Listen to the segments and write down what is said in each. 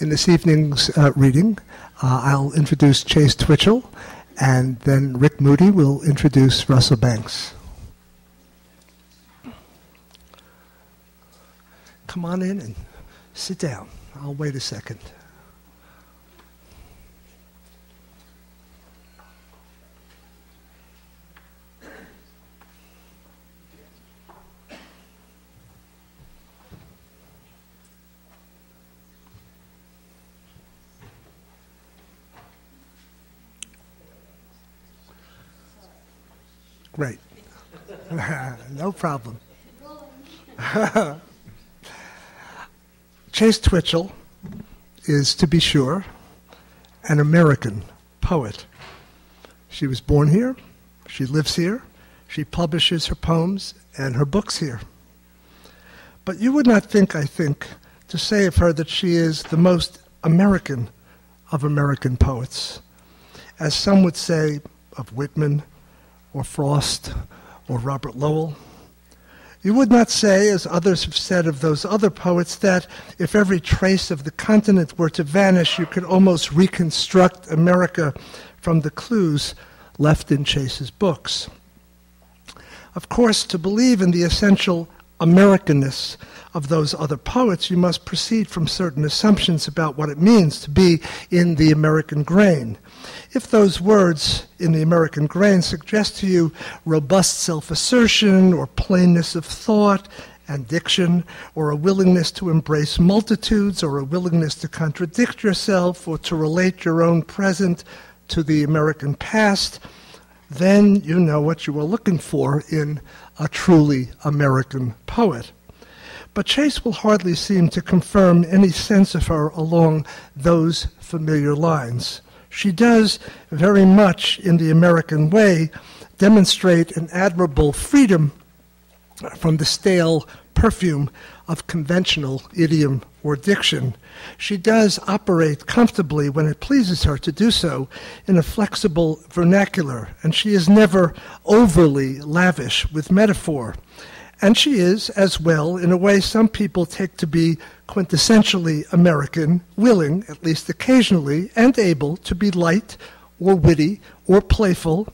In this evening's reading, I'll introduce Chase Twitchell, and then Rick Moody will introduce RusselBanks. Come on in and sit down. I'll wait a second. Great. No problem. Chase Twitchell is, to be sure, an American poet. She was born here, she lives here, she publishes her poems and her books here. But you would not think, I think, to say of her that she is the most American of American poets, as some would say of Whitman, or Frost, or Robert Lowell. You would not say, as others have said of those other poets, that if every trace of the continent were to vanish, you could almost reconstruct America from the clues left in Chase's books. Of course, to believe in the essential Americanness of those other poets, you must proceed from certain assumptions about what it means to be in the American grain. If those words in the American grain suggest to you robust self-assertion or plainness of thought and diction, or a willingness to embrace multitudes, or a willingness to contradict yourself, or to relate your own present to the American past, then you know what you are looking for in a truly American poet. But Chase will hardly seem to confirm any sense of her along those familiar lines. She does very much, in the American way, demonstrate an admirable freedom from the stale perfume of conventional idiom or diction. She does operate comfortably when it pleases her to do so in a flexible vernacular, and she is never overly lavish with metaphor. And she is, as well, in a way some people take to be quintessentially American, willing, at least occasionally, and able to be light or witty or playful,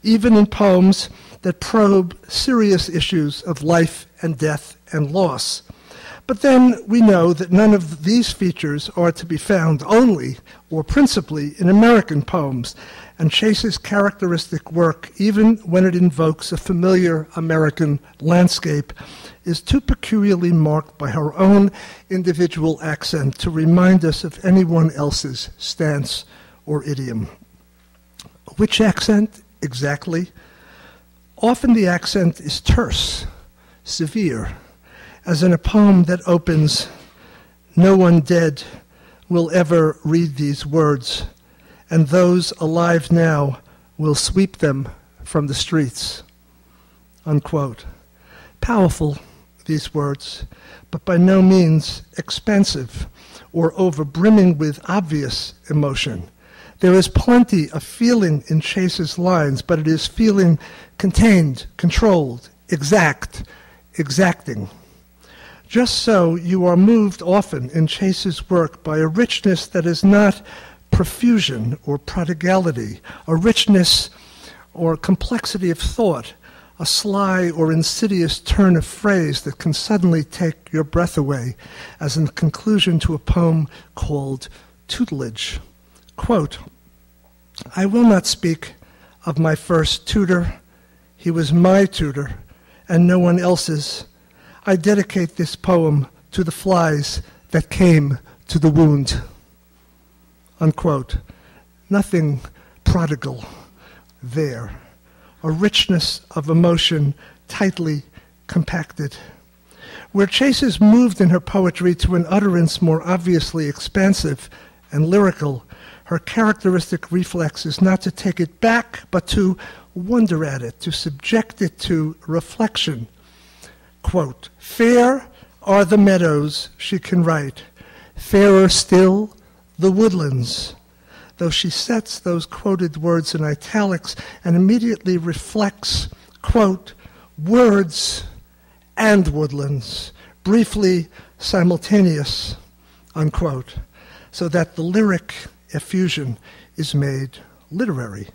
even in poems that probe serious issues of life and death and loss. But then we know that none of these features are to be found only or principally in American poems, and Chase's characteristic work, even when it invokes a familiar American landscape, is too peculiarly marked by her own individual accent to remind us of anyone else's stance or idiom. Which accent exactly? Often the accent is terse, severe, as in a poem that opens, "No one dead will ever read these words, and those alive now will sweep them from the streets." Unquote. Powerful, these words, but by no means expansive or overbrimming with obvious emotion. There is plenty of feeling in Chase's lines, but it is feeling contained, controlled, exacting. Just so, you are moved often in Chase's work by a richness that is not profusion or prodigality, a richness or complexity of thought, a sly or insidious turn of phrase that can suddenly take your breath away, as in the conclusion to a poem called Tutelage. Quote, "I will not speak of my first tutor. He was my tutor and no one else's. I dedicate this poem to the flies that came to the wound." Unquote. Nothing prodigal there. A richness of emotion tightly compacted. Where Chase is moved in her poetry to an utterance more obviously expansive and lyrical, her characteristic reflex is not to take it back, but to wonder at it, to subject it to reflection. Quote, "Fair are the meadows," she can write, "fairer still the woodlands," though she sets those quoted words in italics and immediately reflects, quote, "words and woodlands, briefly simultaneous," unquote. so that the lyric effusion is made literary.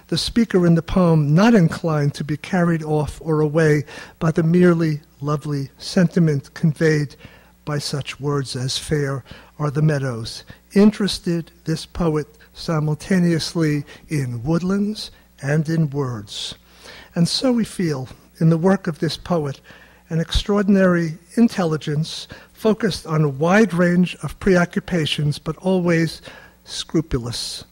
The speaker in the poem not inclined to be carried off or away by the merely lovely sentiment conveyed by such words as fair are the meadows. Interested, this poet simultaneously in woodlands and in words. And so we feel, in the work of this poet, an extraordinary intelligence focused on a wide range of preoccupations, but always scrupulous,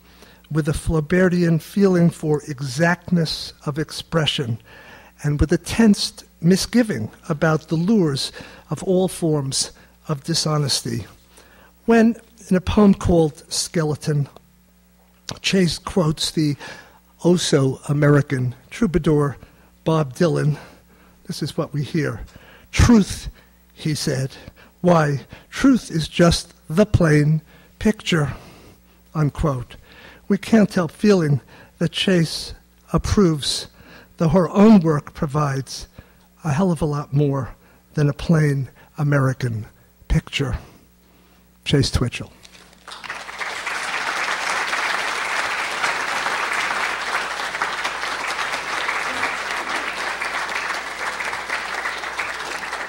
with a Flaubertian feeling for exactness of expression, and with a tensed misgiving about the lures of all forms of dishonesty. When, in a poem called Skeleton, Chase quotes the oh-so-American troubadour Bob Dylan, this is what we hear. "Truth," he said. "Why, truth is just the plain picture," unquote. We can't help feeling that Chase approves, though her own work provides a hell of a lot more than a plain American picture. Chase Twitchell.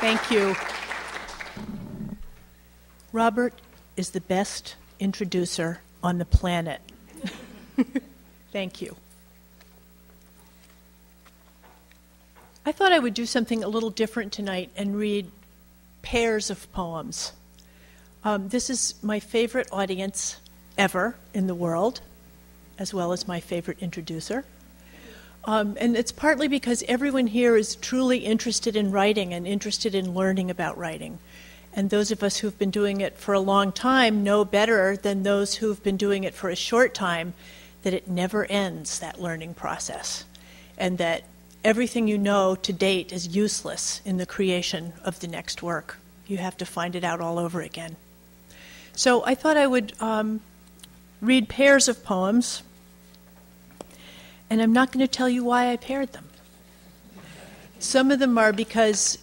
Thank you. Robert is the best introducer on the planet. Thank you. I thought I would do something a little different tonight and read pairs of poems. This is my favorite audience ever in the world, as well as my favorite introducer. And it's partly because everyone here is truly interested in writing and interested in learning about writing. And those of us who've been doing it for a long time know better than those who've been doing it for a short time that it never ends, that learning process, and that everything you know to date is useless in the creation of the next work. You have to find it out all over again. So I thought I would read pairs of poems, and I'm not going to tell you why I paired them. Some of them are because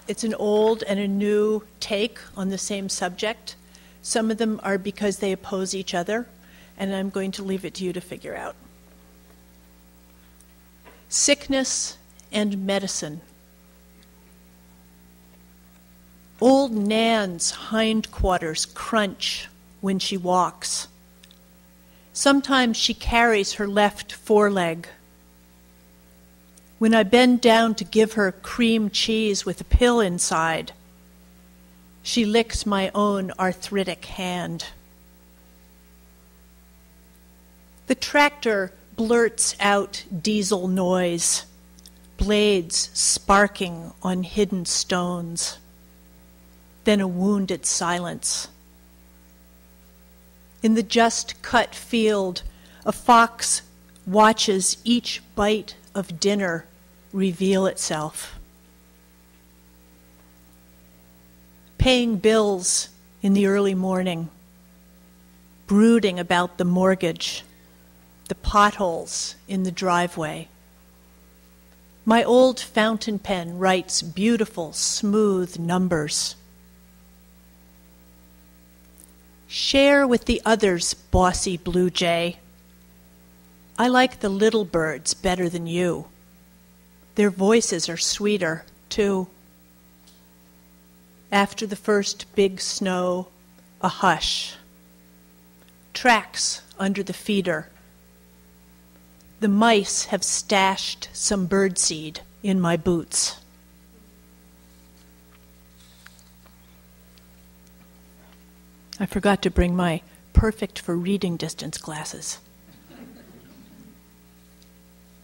it's an old and a new take on the same subject. Some of them are because they oppose each other, and I'm going to leave it to you to figure out. Sickness and medicine. Old Nan's hindquarters crunch when she walks. Sometimes she carries her left foreleg. When I bend down to give her cream cheese with a pill inside, she licks my own arthritic hand. The tractor blurts out diesel noise, blades sparking on hidden stones, then a wounded silence. In the just cut field, a fox watches each bite of dinner reveal itself. Paying bills in the early morning, brooding about the mortgage, the potholes in the driveway. My old fountain pen writes beautiful, smooth numbers. Share with the others, bossy blue jay. I like the little birds better than you. Their voices are sweeter, too. After the first big snow, a hush. Tracks under the feeder. The mice have stashed some birdseed in my boots. I forgot to bring my perfect for reading distance glasses.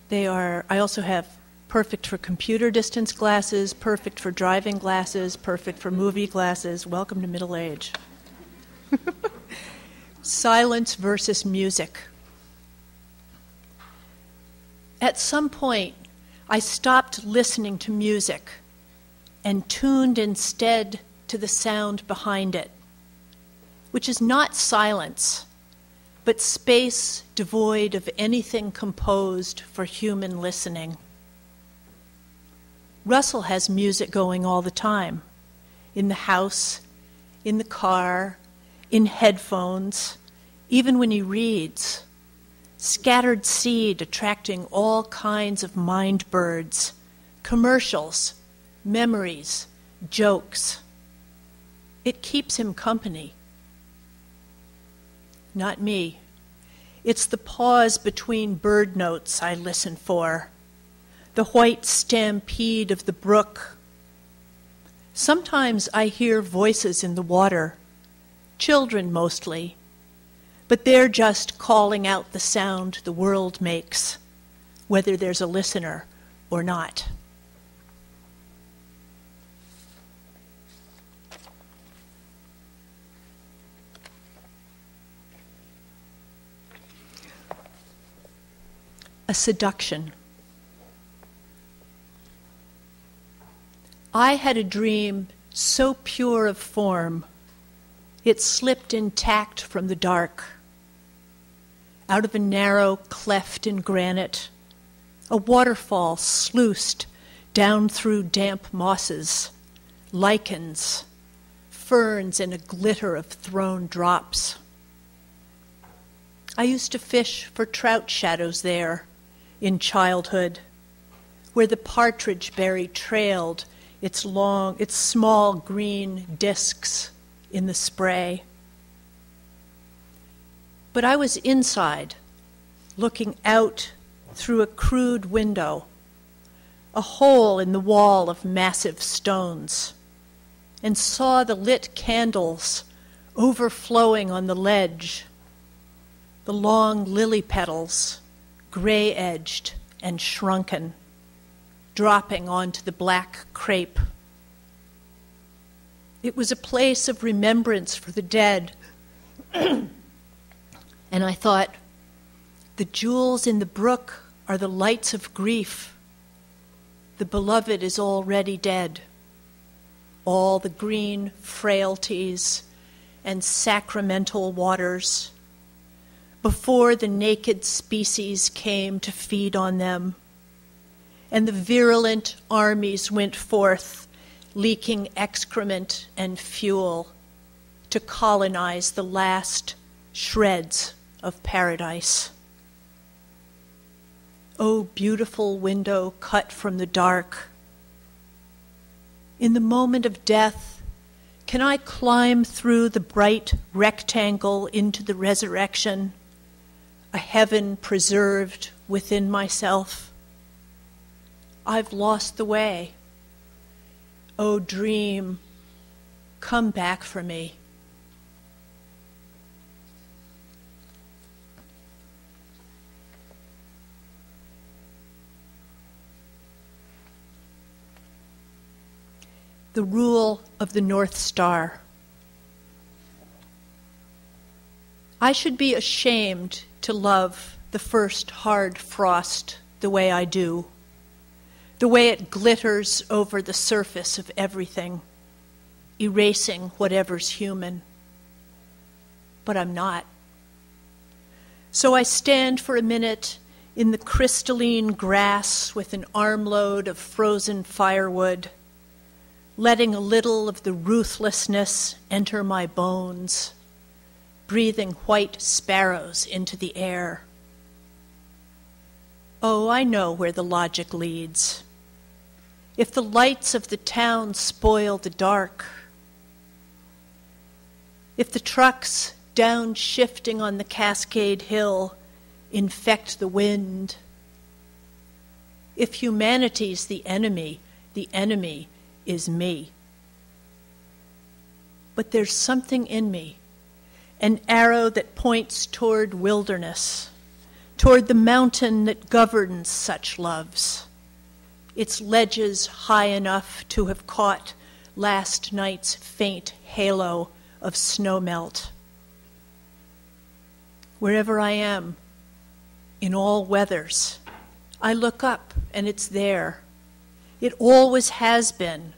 I also have perfect for computer distance glasses, perfect for driving glasses, perfect for movie glasses. Welcome to middle age. Silence versus music. At some point, I stopped listening to music and tuned instead to the sound behind it, which is not silence, but space devoid of anything composed for human listening. Russell has music going all the time, in the house, in the car, in headphones, even when he reads. Scattered seed attracting all kinds of mind birds, commercials, memories, jokes. It keeps him company. Not me. It's the pause between bird notes I listen for, the white stampede of the brook. Sometimes I hear voices in the water, children mostly, but they're just calling out the sound the world makes, whether there's a listener or not. A seduction. I had a dream so pure of form, it slipped intact from the dark. Out of a narrow cleft in granite, a waterfall sluiced down through damp mosses, lichens, ferns, and a glitter of thrown drops. I used to fish for trout shadows there in childhood, where the partridge berry trailed its small green discs in the spray. But I was inside, looking out through a crude window, a hole in the wall of massive stones, and saw the lit candles overflowing on the ledge, the long lily petals, gray-edged and shrunken, dropping onto the black crepe. It was a place of remembrance for the dead. And I thought, the jewels in the brook are the lights of grief. The beloved is already dead. All the green frailties and sacramental waters, before the naked species came to feed on them, and the virulent armies went forth, leaking excrement and fuel to colonize the last shreds of paradise. O beautiful window cut from the dark, in the moment of death, can I climb through the bright rectangle into the resurrection, a heaven preserved within myself? I've lost the way. O dream, come back for me. The rule of the North Star. I should be ashamed to love the first hard frost the way I do, the way it glitters over the surface of everything, erasing whatever's human. But I'm not. So I stand for a minute in the crystalline grass with an armload of frozen firewood, letting a little of the ruthlessness enter my bones, breathing white sparrows into the air. Oh, I know where the logic leads. If the lights of the town spoil the dark, if the trucks downshifting on the Cascade Hill infect the wind, if humanity's the enemy is me. But there's something in me, an arrow that points toward wilderness, toward the mountain that governs such loves, its ledges high enough to have caught last night's faint halo of snowmelt. Wherever I am, in all weathers, I look up and it's there. It always has been,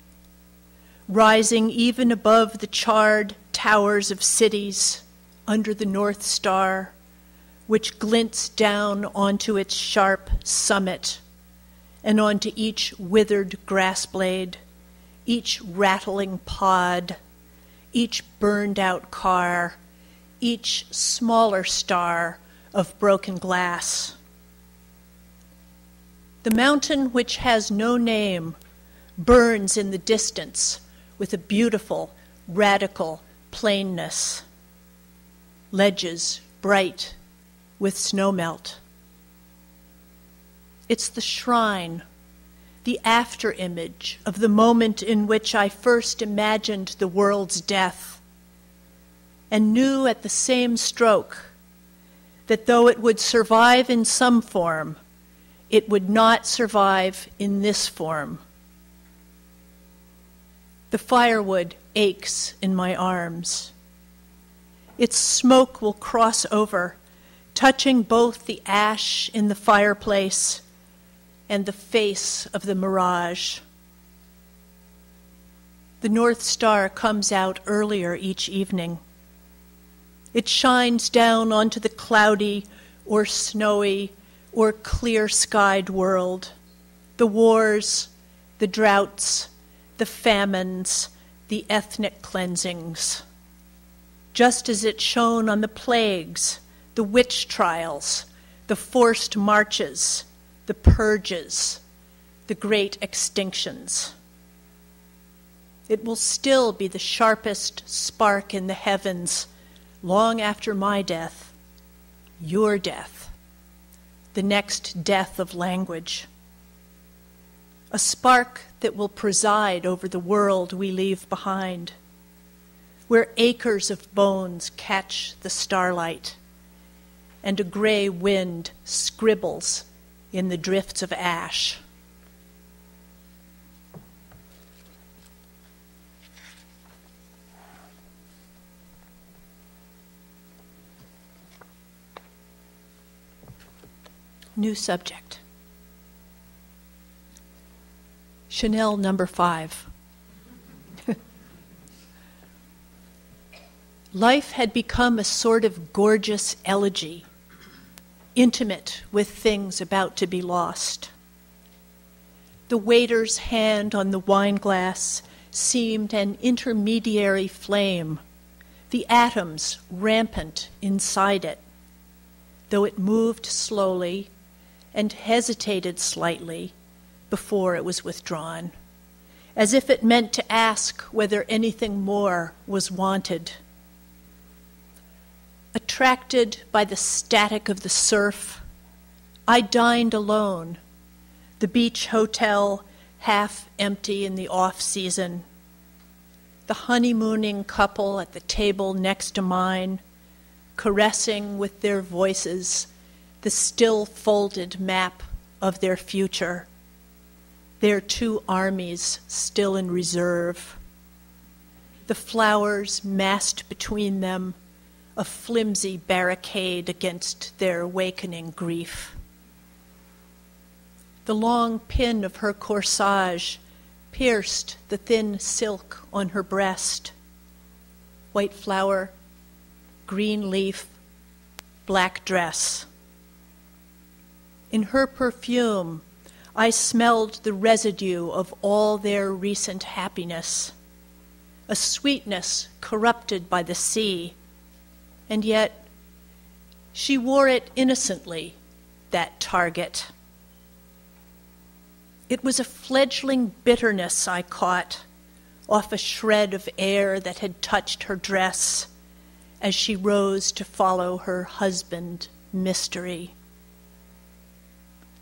rising even above the charred towers of cities under the North Star, which glints down onto its sharp summit and onto each withered grass blade, each rattling pod, each burned-out car, each smaller star of broken glass. The mountain which has no name burns in the distance with a beautiful, radical plainness. Ledges bright with snowmelt. It's the shrine, the after-image of the moment in which I first imagined the world's death, and knew at the same stroke that though it would survive in some form, it would not survive in this form. The firewood aches in my arms. Its smoke will cross over, touching both the ash in the fireplace and the face of the mirage. The North Star comes out earlier each evening. It shines down onto the cloudy or snowy or clear-skied world, the wars, the droughts, the famines, the ethnic cleansings. Just as it shone on the plagues, the witch trials, the forced marches, the purges, the great extinctions. It will still be the sharpest spark in the heavens long after my death, your death, the next death of language. A spark that will preside over the world we leave behind, where acres of bones catch the starlight and a gray wind scribbles in the drifts of ash. New subject. Chanel number 5. Life had become a sort of gorgeous elegy, intimate with things about to be lost. The waiter's hand on the wineglass seemed an intermediary flame, the atoms rampant inside it, though it moved slowly and hesitated slightly before it was withdrawn, as if it meant to ask whether anything more was wanted. Attracted by the static of the surf, I dined alone, the beach hotel half empty in the off-season, the honeymooning couple at the table next to mine, caressing with their voices the still folded map of their future, their 2 armies still in reserve, the flowers massed between them, a flimsy barricade against their awakening grief. The long pin of her corsage pierced the thin silk on her breast. White flower, green leaf, black dress. In her perfume, I smelled the residue of all their recent happiness, a sweetness corrupted by the sea, and yet she wore it innocently, that target. It was a fledgling bitterness I caught off a shred of air that had touched her dress as she rose to follow her husband, Mystery.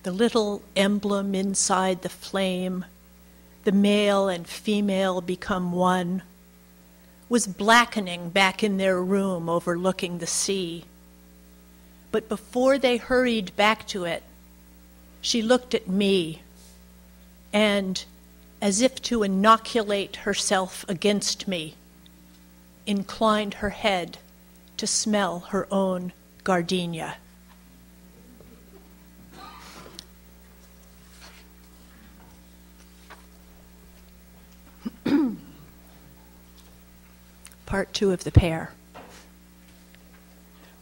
The little emblem inside the flame, the male and female become one, was blackening back in their room overlooking the sea. But before they hurried back to it, she looked at me and, as if to inoculate herself against me, inclined her head to smell her own gardenia. Part 2 of the pair.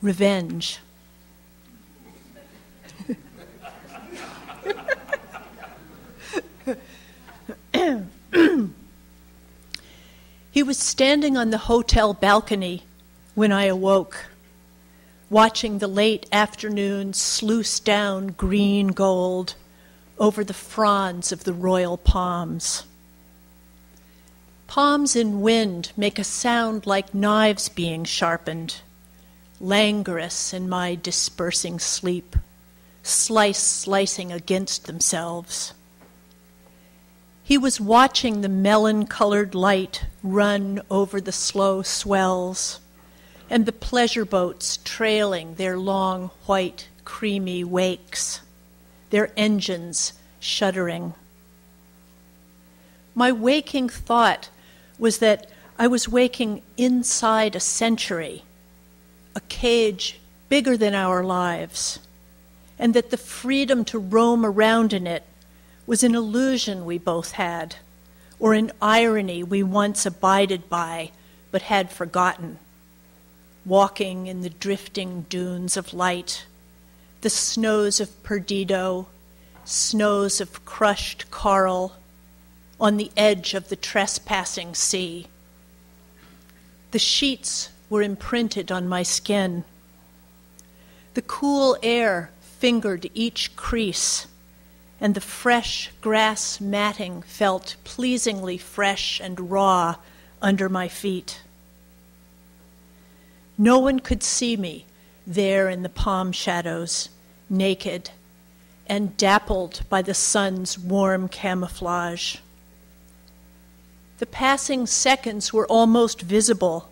Revenge. He was standing on the hotel balcony when I awoke, watching the late afternoon sluice down green gold over the fronds of the royal palms. Palms in wind make a sound like knives being sharpened, languorous in my dispersing sleep, slicing against themselves. He was watching the melon-colored light run over the slow swells, and the pleasure boats trailing their long, white, creamy wakes, their engines shuddering. My waking thought was that I was waking inside a century, a cage bigger than our lives, and that the freedom to roam around in it was an illusion we both had, or an irony we once abided by but had forgotten, walking in the drifting dunes of light, the snows of Perdido, snows of crushed coral, on the edge of the trespassing sea. The sheets were imprinted on my skin. The cool air fingered each crease, and the fresh grass matting felt pleasingly fresh and raw under my feet. No one could see me there in the palm shadows, naked and dappled by the sun's warm camouflage. The passing seconds were almost visible,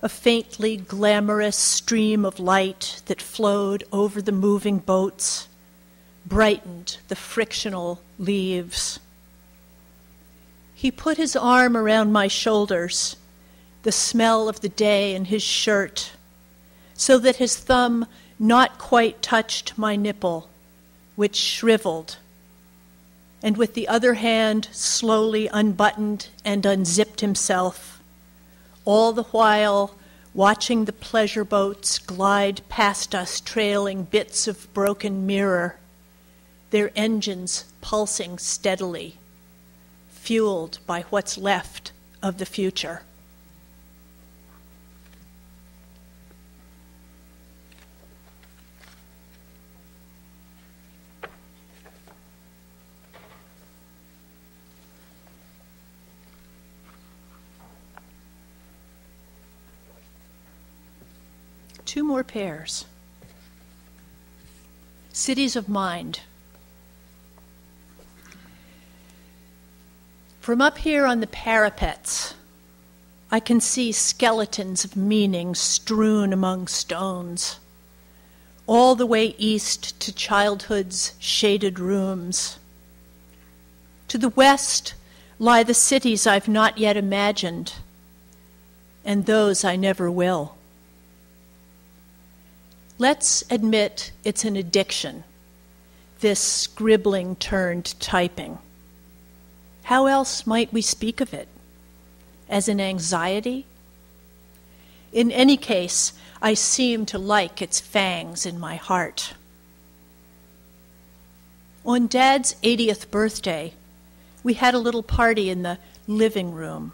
a faintly glamorous stream of light that flowed over the moving boats, brightened the frictional leaves. He put his arm around my shoulders, the smell of the day in his shirt, so that his thumb not quite touched my nipple, which shriveled, and with the other hand slowly unbuttoned and unzipped himself, all the while watching the pleasure boats glide past us trailing bits of broken mirror, their engines pulsing steadily, fueled by what's left of the future. Two more pairs. Cities of Mind. From up here on the parapets, I can see skeletons of meaning strewn among stones, all the way east to childhood's shaded rooms. To the west lie the cities I've not yet imagined, and those I never will. Let's admit it's an addiction, this scribbling turned typing. How else might we speak of it? As an anxiety? In any case, I seem to like its fangs in my heart. On Dad's 80th birthday, we had a little party in the living room.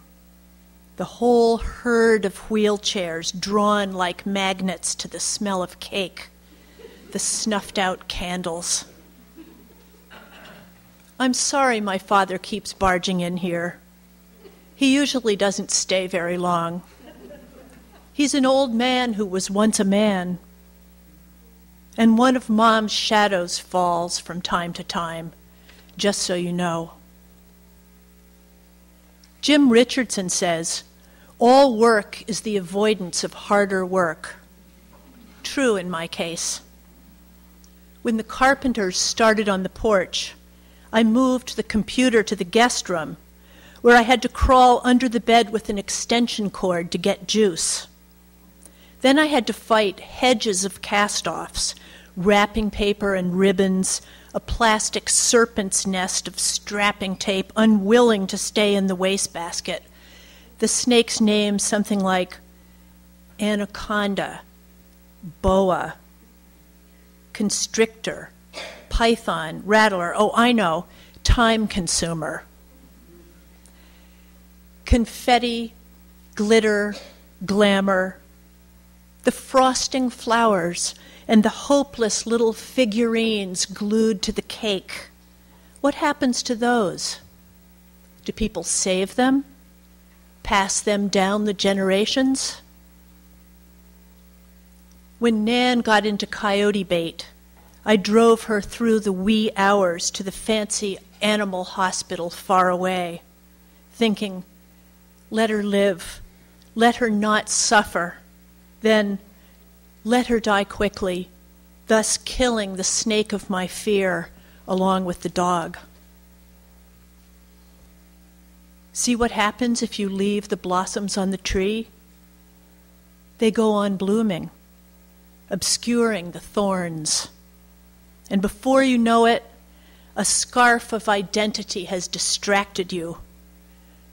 The whole herd of wheelchairs drawn like magnets to the smell of cake, the snuffed-out candles. I'm sorry my father keeps barging in here. He usually doesn't stay very long. He's an old man who was once a man. And one of Mom's shadows falls from time to time, just so you know. Jim Richardson says, all work is the avoidance of harder work. True in my case. When the carpenters started on the porch, I moved the computer to the guest room, where I had to crawl under the bed with an extension cord to get juice. Then I had to fight hedges of cast-offs, wrapping paper and ribbons, a plastic serpent's nest of strapping tape, unwilling to stay in the wastebasket. The snake's name something like anaconda, boa, constrictor, python, rattler, oh, I know, time consumer. Confetti, glitter, glamour, the frosting flowers, and the hopeless little figurines glued to the cake. What happens to those? Do people save them? Pass them down the generations? When Nan got into coyote bait, I drove her through the wee hours to the fancy animal hospital far away, thinking, let her live, let her not suffer, then let her die quickly, thus killing the snake of my fear along with the dog. See what happens if you leave the blossoms on the tree? They go on blooming, obscuring the thorns. And before you know it, a scarf of identity has distracted you.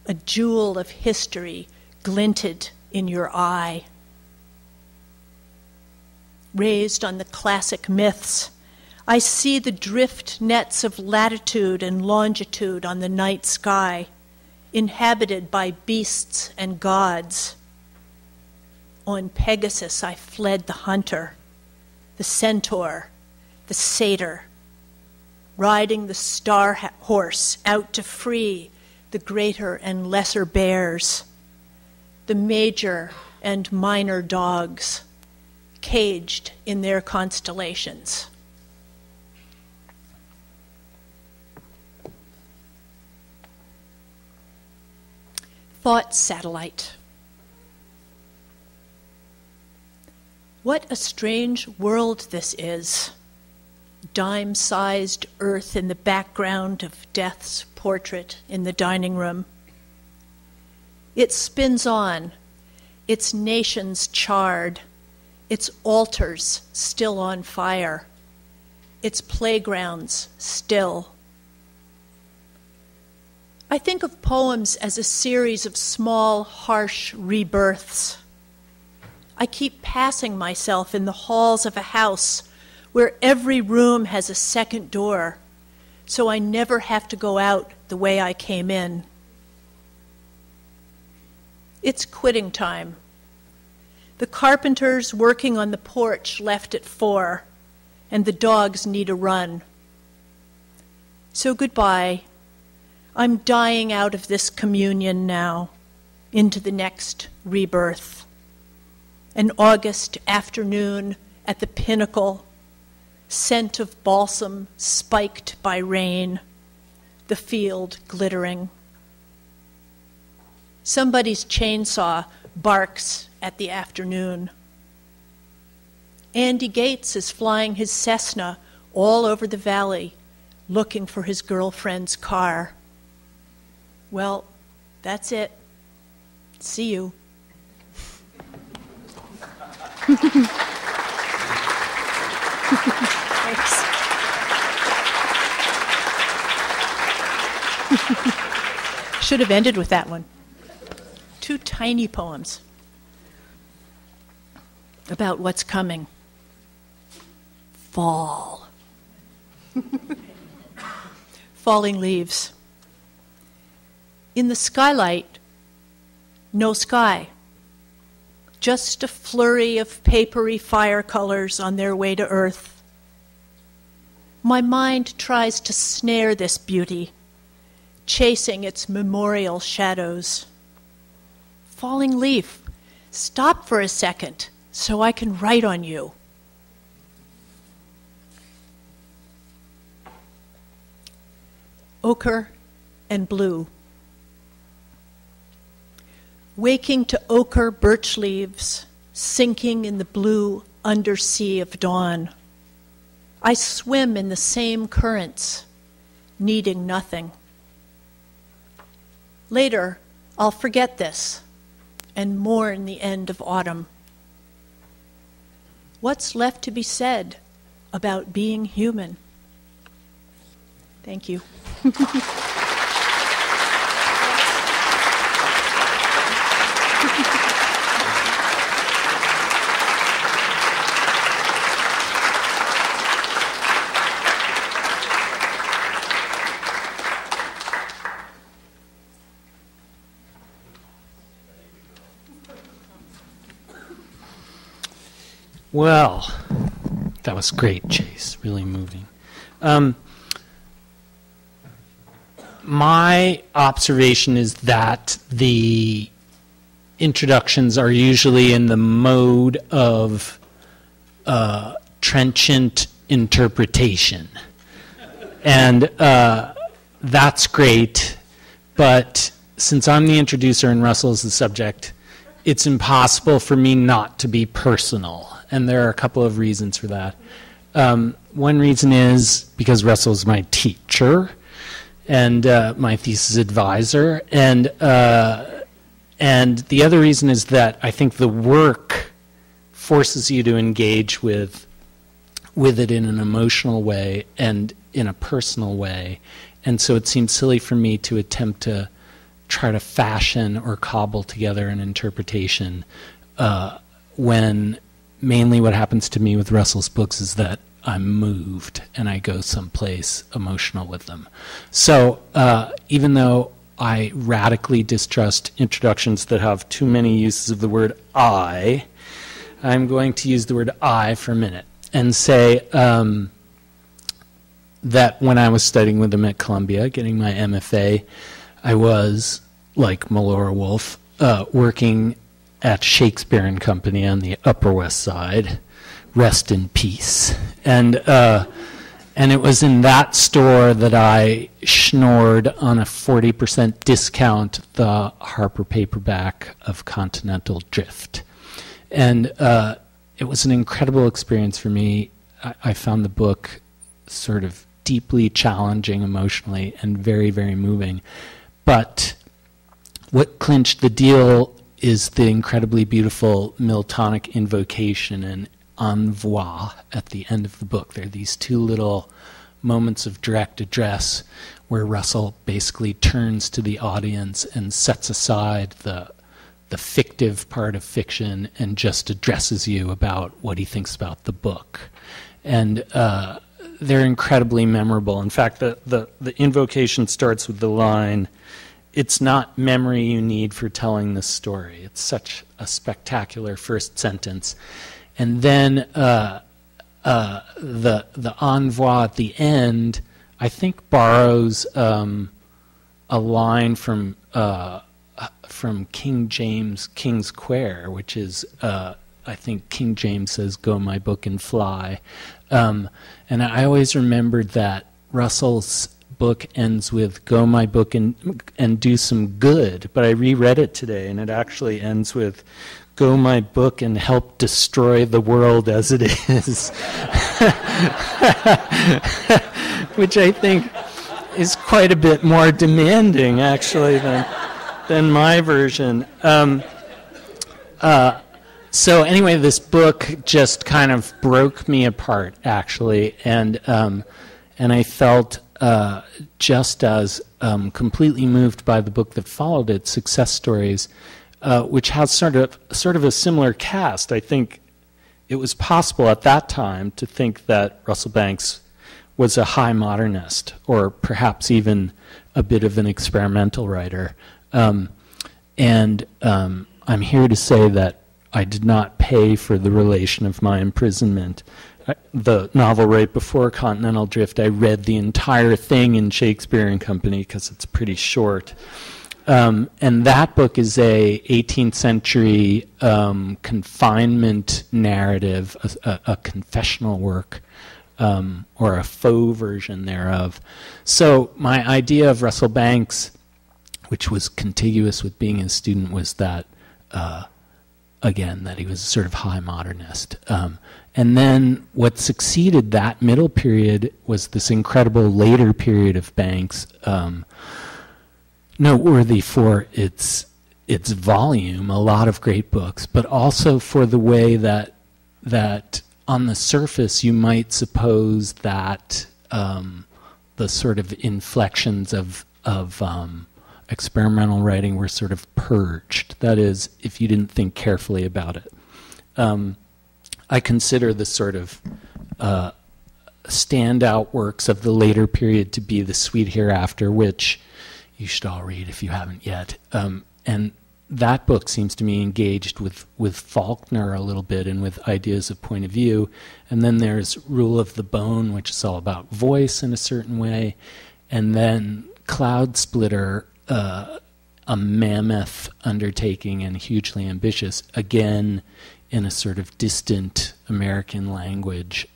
A jewel of history glinted in your eye. Raised on the classic myths, I see the drift nets of latitude and longitude on the night sky, inhabited by beasts and gods. On Pegasus I fled the hunter, the centaur, the satyr, riding the star horse out to free the greater and lesser bears, the major and minor dogs, caged in their constellations. Thought satellite. What a strange world this is. Dime-sized earth in the background of death's portrait in the dining room. It spins on, its nations charred, its altars still on fire, its playgrounds still. I think of poems as a series of small, harsh rebirths. I keep passing myself in the halls of a house where every room has a second door, so I never have to go out the way I came in. It's quitting time. The carpenters working on the porch left at 4, and the dogs need a run. So goodbye. I'm dying out of this communion now, into the next rebirth. An August afternoon at the pinnacle, scent of balsam spiked by rain, the field glittering. Somebody's chainsaw barks at the afternoon. Andy Gates is flying his Cessna all over the valley, looking for his girlfriend's car. Well, that's it. See you. Thanks. Should have ended with that one. 2 tiny poems about what's coming. Fall. Falling leaves. In the skylight, no sky. Just a flurry of papery fire colors on their way to earth. My mind tries to snare this beauty, chasing its memorial shadows. Falling leaf, stop for a second so I can write on you. Ochre and blue. Waking to ochre birch leaves, sinking in the blue undersea of dawn. I swim in the same currents, needing nothing. Later, I'll forget this and mourn the end of autumn. What's left to be said about being human? Thank you. Well, that was great, Chase. Really moving. My observation is that the introductions are usually in the mode of trenchant interpretation. And that's great, but since I'm the introducer and Russell is the subject, it's impossible for me not to be personal. And there are a couple of reasons for that. One reason is because Russell's my teacher and my thesis advisor. And the other reason is that I think the work forces you to engage with it in an emotional way and in a personal way. And so it seems silly for me to attempt to try to fashion or cobble together an interpretation when mainly what happens to me with Russell's books is that I'm moved and I go someplace emotional with them. So even though I radically distrust introductions that have too many uses of the word I'm going to use the word I for a minute and say that when I was studying with him at Columbia, getting my MFA, I was, like Melora Wolf, working at Shakespeare and Company on the Upper West Side. Rest in peace. And it was in that store that I schnorred on a 40% discount the Harper paperback of Continental Drift. And it was an incredible experience for me. I found the book sort of deeply challenging emotionally and very, very moving. But what clinched the deal is the incredibly beautiful Miltonic invocation and envoi at the end of the book. There are these two little moments of direct address where Russell basically turns to the audience and sets aside the fictive part of fiction and just addresses you about what he thinks about the book. And they're incredibly memorable. In fact, the invocation starts with the line, "It's not memory you need for telling this story." It's such a spectacular first sentence. And then the envoi at the end, I think, borrows a line from King James' King's Quair, which is, I think King James says, "Go my book and fly." And I always remembered that Russell's book ends with "Go my book and do some good," but I reread it today, and it actually ends with "Go my book and help destroy the world as it is," which I think is quite a bit more demanding, actually, than my version. So anyway, this book just kind of broke me apart, actually, and I felt just as completely moved by the book that followed it, Success Stories, which has sort of a similar cast. I think it was possible at that time to think that RusselBanks was a high modernist, or perhaps even a bit of an experimental writer. And I'm here to say that I did not pay for the relation of my imprisonment. The novel right before Continental Drift, I read the entire thing in Shakespeare and Company because it's pretty short. And that book is a 18th century confinement narrative, a confessional work, or a faux version thereof. So my idea of RusselBanks, which was contiguous with being a student, was that, again, that he was a sort of high modernist. And then what succeeded that middle period was this incredible later period of Banks, noteworthy for its volume, a lot of great books, but also for the way that on the surface you might suppose that the sort of inflections of experimental writing were sort of purged. That is, if you didn't think carefully about it. I consider the sort of standout works of the later period to be The Sweet Hereafter, which you should all read if you haven't yet, and that book seems to me engaged with Faulkner a little bit and with ideas of point of view. And then there's Rule of the Bone, which is all about voice in a certain way. And then Cloud Splitter, a mammoth undertaking and hugely ambitious, again in a sort of distant American language,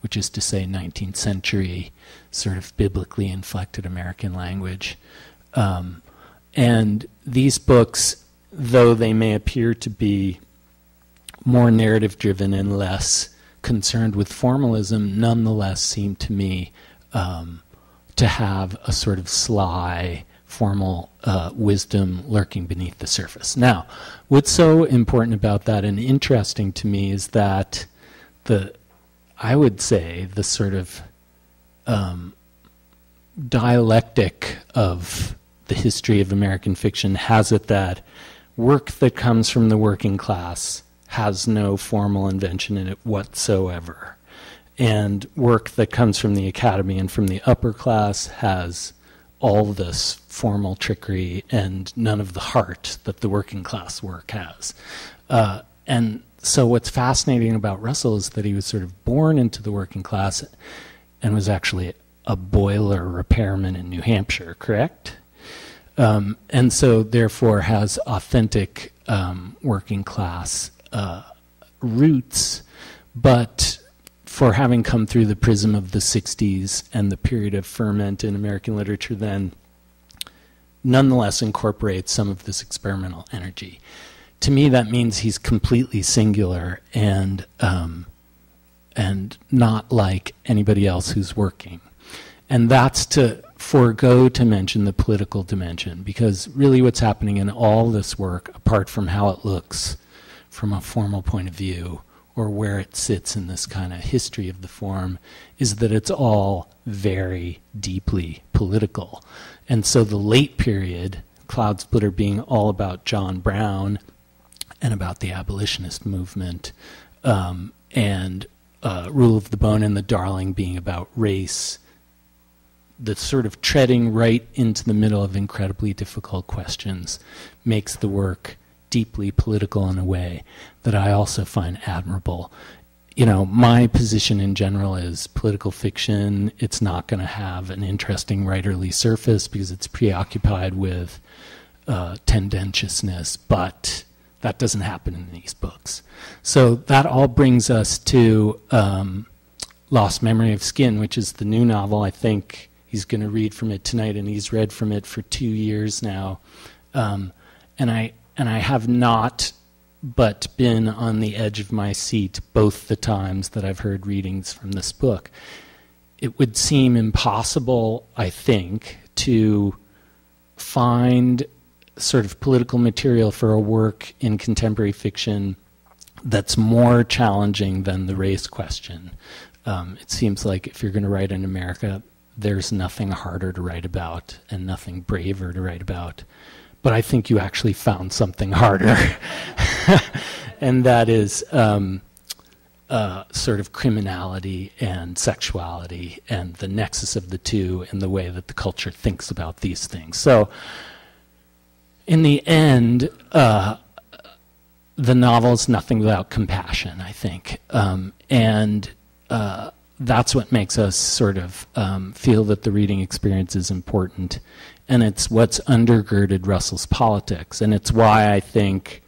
which is to say 19th century, sort of biblically inflected American language. And these books, though they may appear to be more narrative-driven and less concerned with formalism, nonetheless seem to me to have a sort of sly, formal wisdom lurking beneath the surface. Now, what's so important about that and interesting to me is that I would say the sort of dialectic of the history of American fiction has it that work that comes from the working class has no formal invention in it whatsoever. And work that comes from the academy and from the upper class has all this formal trickery and none of the heart that the working class work has. And so what's fascinating about Russell is that he was sort of born into the working class and was actually a boiler repairman in New Hampshire, correct? And so therefore has authentic working class roots, but for having come through the prism of the 60s and the period of ferment in American literature then, nonetheless incorporates some of this experimental energy. To me, that means he's completely singular and not like anybody else who's working. And that's to forego to mention the political dimension, because really what's happening in all this work, apart from how it looks from a formal point of view, or where it sits in this kind of history of the form, is that it's all very deeply political. And so the late period, Cloud Splitter being all about John Brown and about the abolitionist movement, and Rule of the Bone and the Darling being about race, the sort of treading right into the middle of incredibly difficult questions makes the work deeply political in a way that I also find admirable. You know, my position in general is political fiction, it's not going to have an interesting writerly surface because it's preoccupied with tendentiousness, but that doesn't happen in these books. So that all brings us to Lost Memory of Skin, which is the new novel. I think he's going to read from it tonight, and he's read from it for 2 years now. And I have not but been on the edge of my seat both the times that I've heard readings from this book. It would seem impossible, I think, to find sort of political material for a work in contemporary fiction that's more challenging than the race question. It seems like if you're going to write in America, there's nothing harder to write about and nothing braver to write about. But I think you actually found something harder, and that is sort of criminality and sexuality and the nexus of the two and the way that the culture thinks about these things. So in the end, the novel is nothing without compassion, I think. And that's what makes us sort of feel that the reading experience is important. And it's what's undergirded Russell's politics. And it's why I think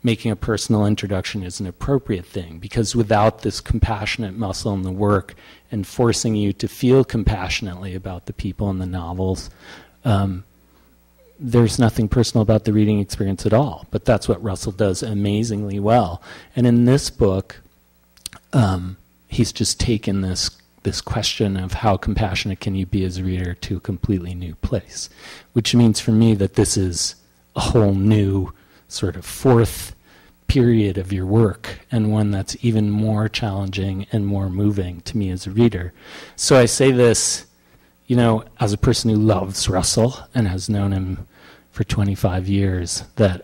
making a personal introduction is an appropriate thing, because without this compassionate muscle in the work and forcing you to feel compassionately about the people in the novels, there's nothing personal about the reading experience at all. But that's what Russell does amazingly well. And in this book, he's just taken this question of how compassionate can you be as a reader to a completely new place, which means for me that this is a whole new sort of fourth period of your work, and one that's even more challenging and more moving to me as a reader. So I say this, you know, as a person who loves Russell and has known him for 25 years, that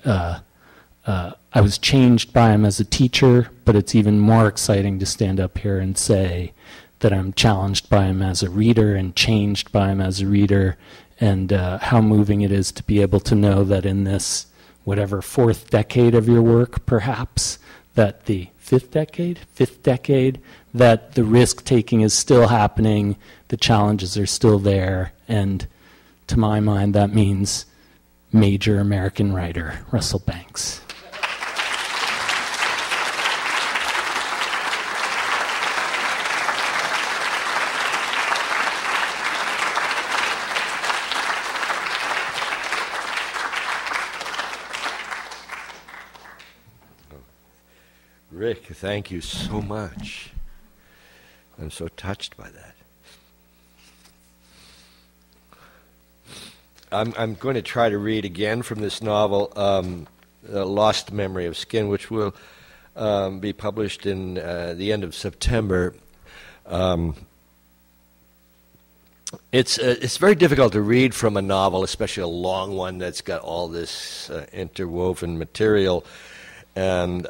I was changed by him as a teacher, but it's even more exciting to stand up here and say that I'm challenged by him as a reader and changed by him as a reader, and how moving it is to be able to know that in this whatever fourth decade of your work, perhaps, that the fifth decade, that the risk-taking is still happening, the challenges are still there, and to my mind, that means major American writer, RusselBanks. Rick, thank you so much. I'm so touched by that. I'm going to try to read again from this novel, Lost Memory of Skin, which will be published in the end of September. It's very difficult to read from a novel, especially a long one that's got all this interwoven material, and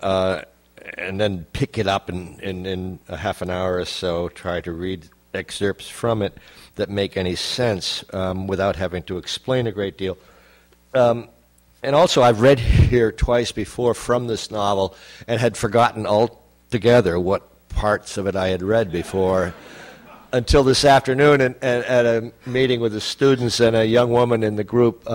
then pick it up in a half an hour or so, try to read excerpts from it that make any sense without having to explain a great deal. And also, I've read here twice before from this novel and had forgotten altogether what parts of it I had read before until this afternoon and at a meeting with the students, and a young woman in the group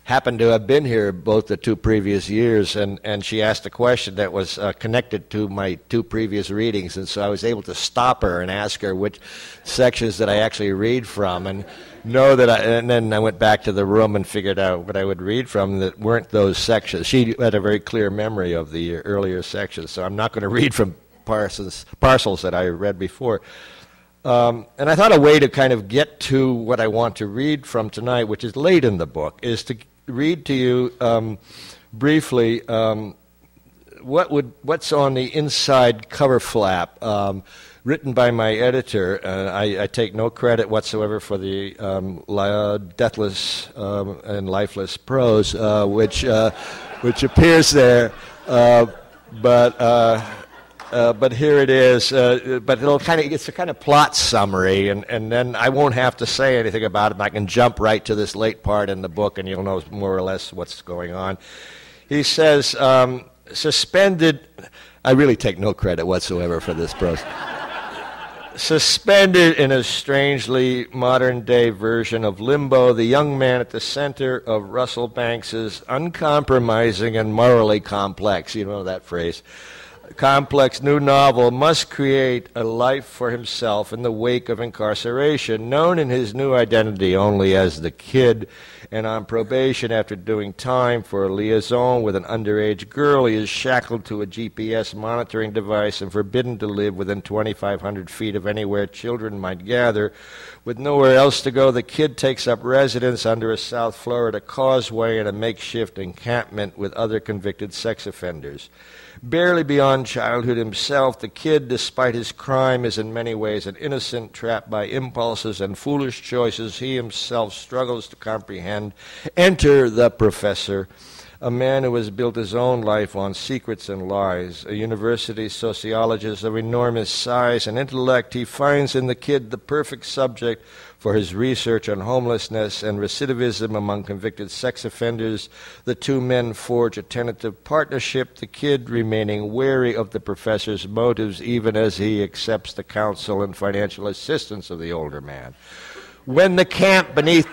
happened to have been here both the 2 previous years, and she asked a question that was connected to my 2 previous readings, and so I was able to stop her and ask her which sections that I actually read from, and know that and then I went back to the room and figured out what I would read from that weren't those sections. She had a very clear memory of the earlier sections, so I'm not going to read from parcels that I read before. And I thought a way to kind of get to what I want to read from tonight, which is late in the book, is to read to you briefly what's on the inside cover flap, written by my editor. I take no credit whatsoever for the deathless and lifeless prose which appears there, but here it is. But it's a kind of plot summary, and then I won't have to say anything about it. I can jump right to this late part in the book, and you'll know more or less what's going on. He says, suspended. I really take no credit whatsoever for this prose. Suspended in a strangely modern-day version of limbo, the young man at the center of RusselBanks' uncompromising and morally complex, you know that phrase, complex new novel must create a life for himself in the wake of incarceration, known in his new identity only as the Kid, and on probation after doing time for a liaison with an underage girl. He is shackled to a GPS monitoring device and forbidden to live within 2,500 feet of anywhere children might gather. With nowhere else to go, the Kid takes up residence under a South Florida causeway in a makeshift encampment with other convicted sex offenders. Barely beyond childhood himself, the Kid, despite his crime, is in many ways an innocent trapped by impulses and foolish choices he himself struggles to comprehend. Enter the Professor, a man who has built his own life on secrets and lies. A university sociologist of enormous size and intellect, he finds in the Kid the perfect subject for his research on homelessness and recidivism among convicted sex offenders. The 2 men forge a tentative partnership, the Kid remaining wary of the Professor's motives even as he accepts the counsel and financial assistance of the older man. When the camp beneath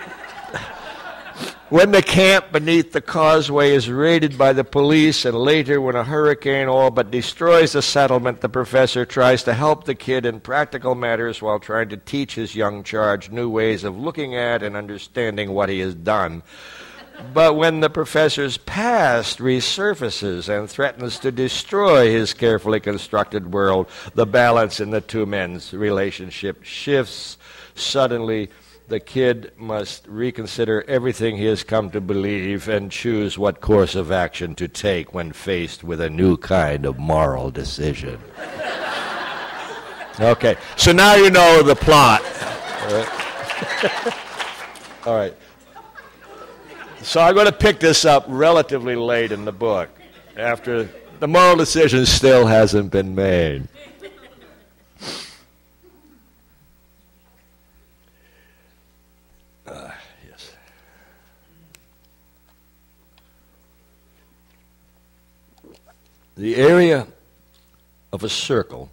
the causeway is raided by the police, and later when a hurricane all but destroys the settlement, the Professor tries to help the Kid in practical matters while trying to teach his young charge new ways of looking at and understanding what he has done. But when the Professor's past resurfaces and threatens to destroy his carefully constructed world, the balance in the 2 men's relationship shifts. Suddenly, the Kid must reconsider everything he has come to believe and choose what course of action to take when faced with a new kind of moral decision. Okay, so now you know the plot. All right. All right. So I'm going to pick this up relatively late in the book, after the moral decision still hasn't been made. Yes. The area of a circle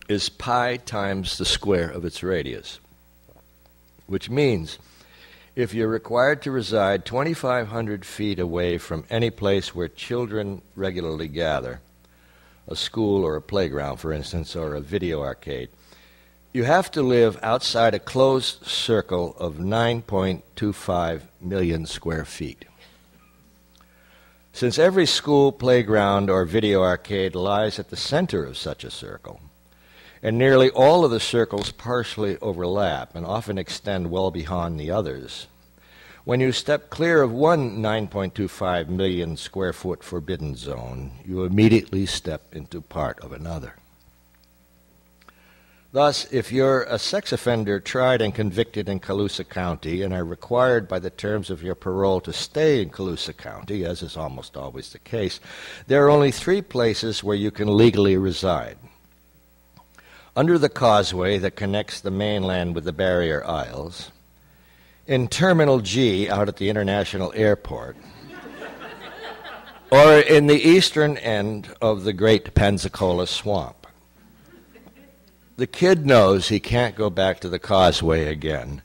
is pi times the square of its radius, which means if you're required to reside 2,500 feet away from any place where children regularly gather, a school or a playground, for instance, or a video arcade, you have to live outside a closed circle of 9.25 million square feet. Since every school, playground, or video arcade lies at the center of such a circle, and nearly all of the circles partially overlap and often extend well beyond the others, when you step clear of one 9.25 million square foot forbidden zone, you immediately step into part of another. Thus, if you're a sex offender tried and convicted in Colusa County and are required by the terms of your parole to stay in Colusa County, as is almost always the case, there are only 3 places where you can legally reside. Under the causeway that connects the mainland with the Barrier Isles, in Terminal G out at the International Airport, or in the eastern end of the Great Pensacola Swamp. The kid knows he can't go back to the causeway again.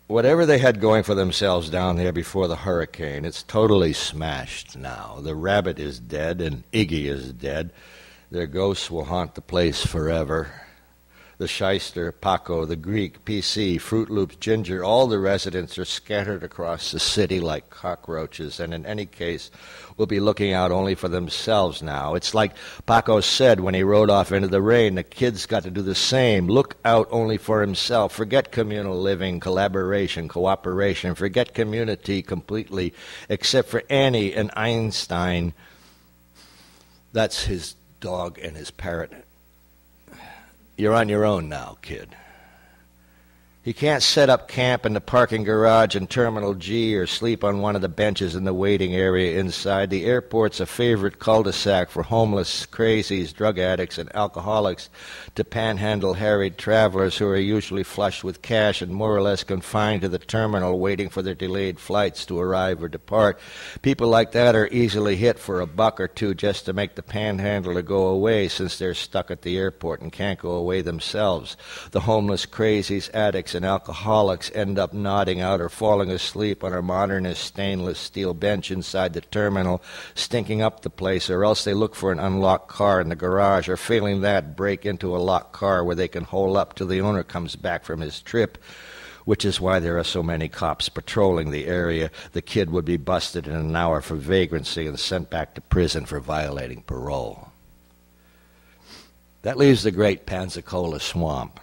Whatever they had going for themselves down there before the hurricane, it's totally smashed now. The rabbit is dead and Iggy is dead. Their ghosts will haunt the place forever. The shyster, Paco, the Greek, PC, Fruit Loops, Ginger, all the residents are scattered across the city like cockroaches, and in any case will be looking out only for themselves now. It's like Paco said when he rode off into the rain, the kid's got to do the same. Look out only for himself. Forget communal living, collaboration, cooperation. Forget community completely, except for Annie and Einstein. That's his dog and his parrot. You're on your own now, kid. He can't set up camp in the parking garage in Terminal G or sleep on one of the benches in the waiting area inside. The airport's a favorite cul-de-sac for homeless, crazies, drug addicts, and alcoholics to panhandle harried travelers who are usually flush with cash and more or less confined to the terminal waiting for their delayed flights to arrive or depart. People like that are easily hit for $1 or $2 just to make the panhandler go away since they're stuck at the airport and can't go away themselves. The homeless, crazies, addicts, and alcoholics end up nodding out or falling asleep on a modernist stainless steel bench inside the terminal, stinking up the place, or else they look for an unlocked car in the garage, or failing that, break into a locked car where they can hole up till the owner comes back from his trip, which is why there are so many cops patrolling the area. The kid would be busted in an hour for vagrancy and sent back to prison for violating parole. That leaves the Great Pensacola Swamp.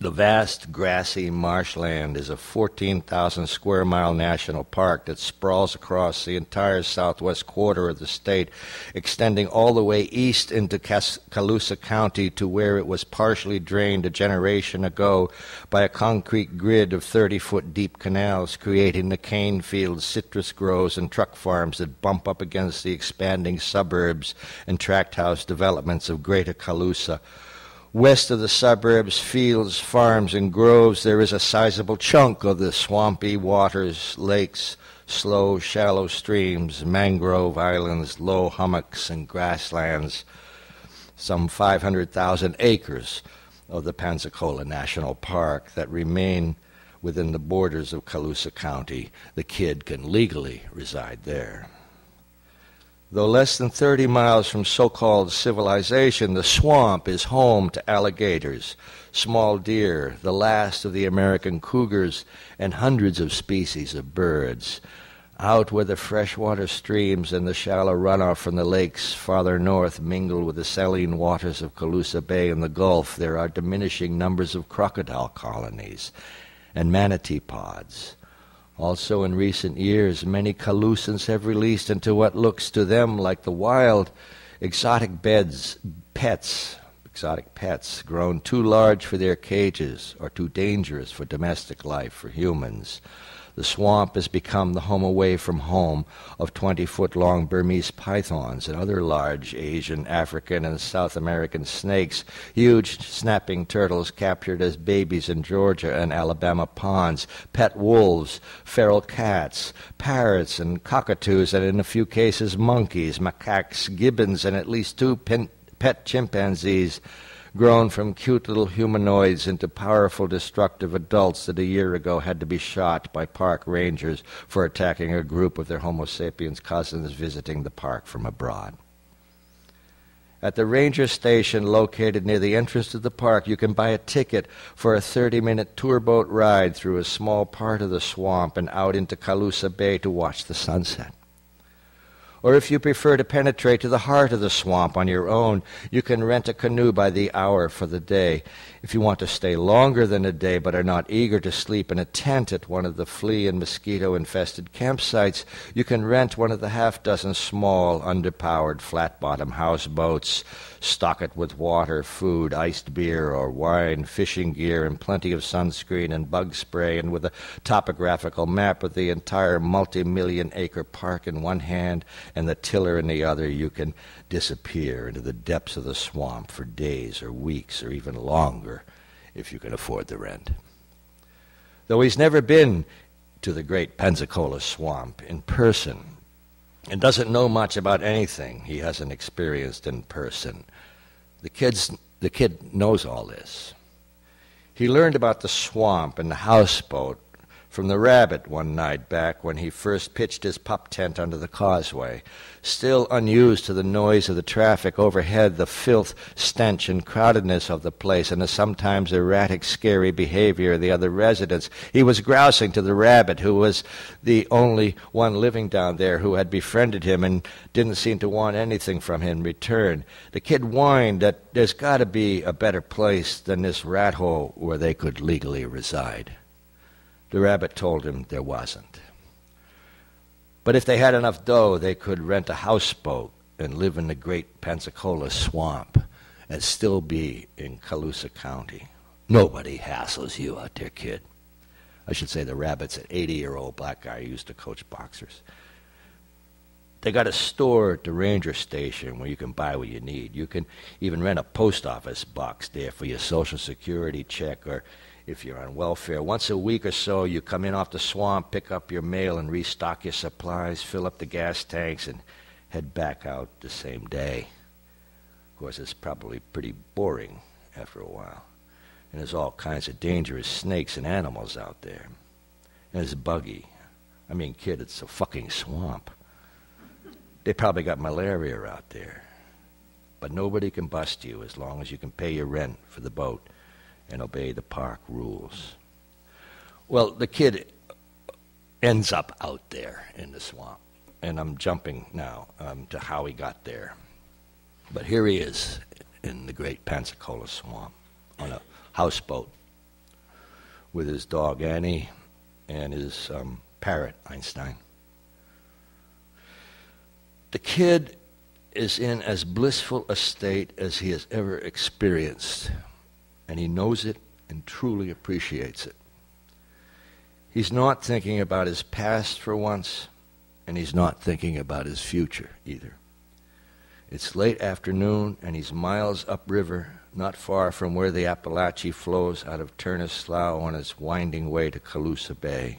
The vast, grassy marshland is a 14,000 square mile national park that sprawls across the entire southwest quarter of the state, extending all the way east into Colusa County to where it was partially drained a generation ago by a concrete grid of 30-foot deep canals, creating the cane fields, citrus groves, and truck farms that bump up against the expanding suburbs and tract house developments of Greater Colusa. West of the suburbs, fields, farms, and groves, there is a sizable chunk of the swampy waters, lakes, slow, shallow streams, mangrove islands, low hummocks, and grasslands, some 500,000 acres of the Pensacola National Park that remain within the borders of Colusa County. The kid can legally reside there. Though less than 30 miles from so-called civilization, the swamp is home to alligators, small deer, the last of the American cougars, and hundreds of species of birds. Out where the freshwater streams and the shallow runoff from the lakes farther north mingle with the saline waters of Colusa Bay and the Gulf, there are diminishing numbers of crocodile colonies and manatee pods. Also, in recent years, many Calusans have released into what looks to them like the wild, exotic pets, exotic pets grown too large for their cages or too dangerous for domestic life for humans. The swamp has become the home away from home of 20-foot-long Burmese pythons and other large Asian, African, and South American snakes, huge snapping turtles captured as babies in Georgia and Alabama ponds, pet wolves, feral cats, parrots and cockatoos, and in a few cases monkeys, macaques, gibbons, and at least two pet chimpanzees, grown from cute little humanoids into powerful destructive adults that a year ago had to be shot by park rangers for attacking a group of their Homo sapiens cousins visiting the park from abroad. At the ranger station located near the entrance to the park, you can buy a ticket for a 30-minute tour boat ride through a small part of the swamp and out into Calusa Bay to watch the sunset. Or if you prefer to penetrate to the heart of the swamp on your own, you can rent a canoe by the hour for the day. If you want to stay longer than a day but are not eager to sleep in a tent at one of the flea and mosquito-infested campsites, you can rent one of the half-dozen small, underpowered, flat-bottom houseboats, stock it with water, food, iced beer or wine, fishing gear, and plenty of sunscreen and bug spray, and with a topographical map of the entire multi-million-acre park in one hand and the tiller in the other, you can disappear into the depths of the swamp for days or weeks or even longer if you can afford the rent. Though he's never been to the great Pensacola swamp in person and doesn't know much about anything he hasn't experienced in person, the kid knows all this. He learned about the swamp and the houseboat from the rabbit one night back when he first pitched his pup tent under the causeway. Still unused to the noise of the traffic overhead, the filth, stench, and crowdedness of the place, and the sometimes erratic, scary behavior of the other residents, he was grousing to the rabbit, who was the only one living down there who had befriended him and didn't seem to want anything from him in return. The kid whined that there's got to be a better place than this rat hole where they could legally reside. The rabbit told him there wasn't. But if they had enough dough, they could rent a houseboat and live in the great Pensacola swamp and still be in Calusa County. Nobody hassles you out there, kid. I should say the rabbit's an 80-year-old black guy who used to coach boxers. They got a store at the ranger station where you can buy what you need. You can even rent a post office box there for your Social Security check, or if you're on welfare. Once a week or so, you come in off the swamp, pick up your mail, and restock your supplies, fill up the gas tanks, and head back out the same day. Of course, it's probably pretty boring after a while. And there's all kinds of dangerous snakes and animals out there. And it's buggy. I mean, kid, it's a fucking swamp. They probably got malaria out there. But nobody can bust you as long as you can pay your rent for the boat and obey the park rules. Well, the kid ends up out there in the swamp, and I'm jumping now to how he got there. But here he is in the great Pensacola swamp on a houseboat with his dog Annie and his parrot Einstein. The kid is in as blissful a state as he has ever experienced, and he knows it and truly appreciates it. He's not thinking about his past for once, and he's not thinking about his future either. It's late afternoon, and he's miles upriver, not far from where the Appalachie flows out of Turnus Slough on its winding way to Calusa Bay.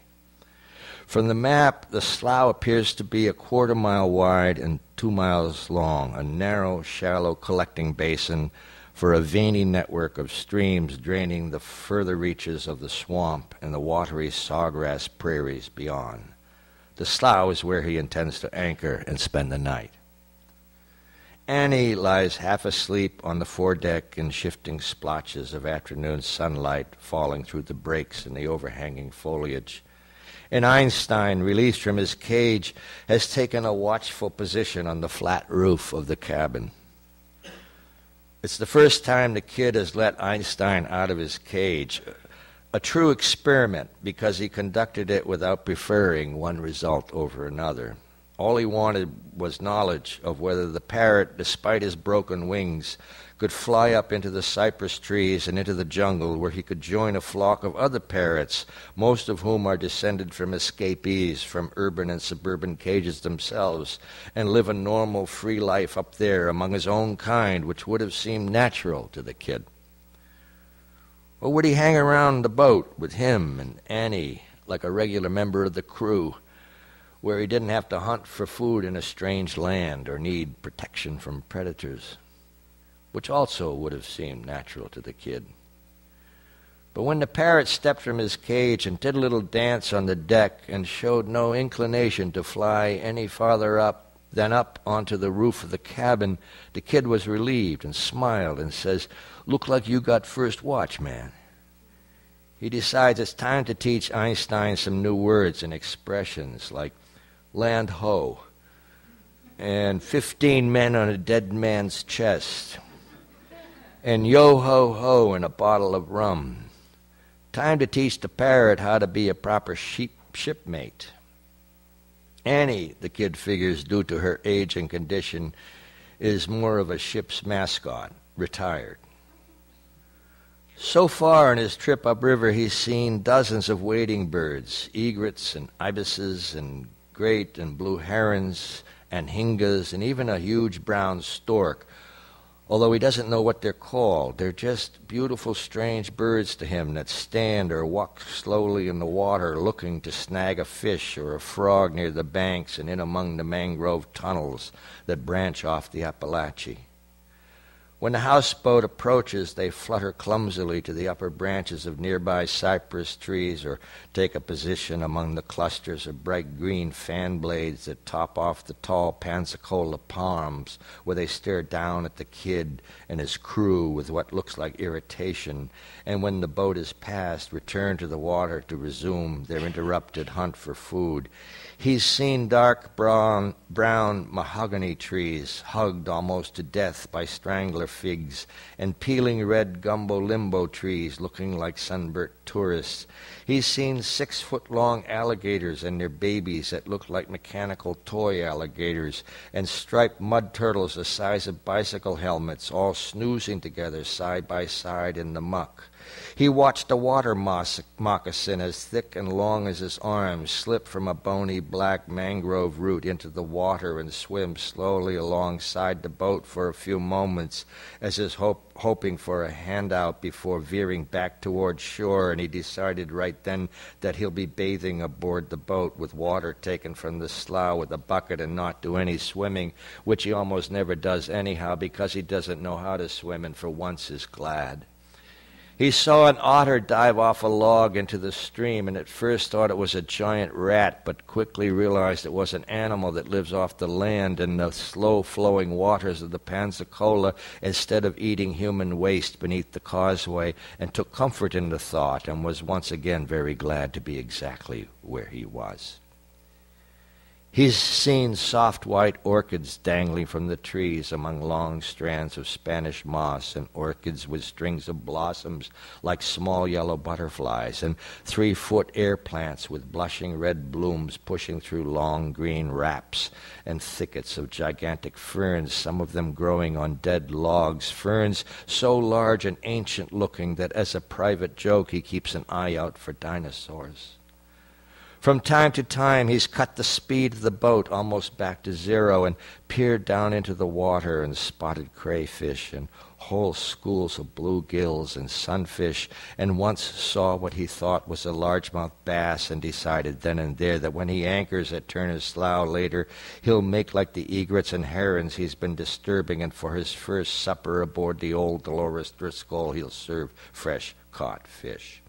From the map, the slough appears to be a quarter-mile wide and 2 miles long, a narrow, shallow collecting basin for a veiny network of streams draining the further reaches of the swamp and the watery sawgrass prairies beyond. The slough is where he intends to anchor and spend the night. Annie lies half asleep on the foredeck in shifting splotches of afternoon sunlight falling through the breaks in the overhanging foliage. And Einstein, released from his cage, has taken a watchful position on the flat roof of the cabin. It's the first time the kid has let Einstein out of his cage, a true experiment because he conducted it without preferring one result over another. All he wanted was knowledge of whether the parrot, despite his broken wings, could fly up into the cypress trees and into the jungle where he could join a flock of other parrots, most of whom are descended from escapees from urban and suburban cages themselves, and live a normal, free life up there among his own kind, which would have seemed natural to the kid. Or would he hang around the boat with him and Annie like a regular member of the crew, where he didn't have to hunt for food in a strange land or need protection from predators, which also would have seemed natural to the kid. But when the parrot stepped from his cage and did a little dance on the deck and showed no inclination to fly any farther up than up onto the roof of the cabin, the kid was relieved and smiled and says, "Look like you got first watch, man." He decides it's time to teach Einstein some new words and expressions like land ho and 15 men on a dead man's chest and yo-ho-ho and a bottle of rum. Time to teach the parrot how to be a proper shipmate. Annie, the kid figures, due to her age and condition, is more of a ship's mascot, retired. So far in his trip upriver, he's seen dozens of wading birds, egrets and ibises and great and blue herons and hingas and even a huge brown stork, although he doesn't know what they're called. They're just beautiful, strange birds to him that stand or walk slowly in the water looking to snag a fish or a frog near the banks and in among the mangrove tunnels that branch off the Appalachie. When the houseboat approaches, they flutter clumsily to the upper branches of nearby cypress trees or take a position among the clusters of bright green fan blades that top off the tall Pensacola palms, where they stare down at the kid and his crew with what looks like irritation, and when the boat is passed, return to the water to resume their interrupted hunt for food. He's seen dark brown mahogany trees hugged almost to death by strangler figs and peeling red gumbo limbo trees looking like sunburnt tourists. He's seen 6-foot-long alligators and their babies that look like mechanical toy alligators and striped mud turtles the size of bicycle helmets all snoozing together side by side in the muck. He watched a water moccasin as thick and long as his arms slip from a bony black mangrove root into the water and swim slowly alongside the boat for a few moments as if hoping for a handout before veering back toward shore, and he decided right then that he'll be bathing aboard the boat with water taken from the slough with a bucket and not do any swimming, which he almost never does anyhow because he doesn't know how to swim and for once is glad. He saw an otter dive off a log into the stream and at first thought it was a giant rat, but quickly realized it was an animal that lives off the land in the slow-flowing waters of the Pensacola instead of eating human waste beneath the causeway, and took comfort in the thought and was once again very glad to be exactly where he was. He's seen soft white orchids dangling from the trees among long strands of Spanish moss, and orchids with strings of blossoms like small yellow butterflies, and 3-foot air plants with blushing red blooms pushing through long green wraps, and thickets of gigantic ferns, some of them growing on dead logs, ferns so large and ancient-looking that as a private joke he keeps an eye out for dinosaurs. From time to time, he's cut the speed of the boat almost back to zero and peered down into the water and spotted crayfish and whole schools of bluegills and sunfish, and once saw what he thought was a largemouth bass and decided then and there that when he anchors at Turner's Slough later, he'll make like the egrets and herons he's been disturbing, and for his first supper aboard the old Dolores Driscoll, he'll serve fresh caught fish.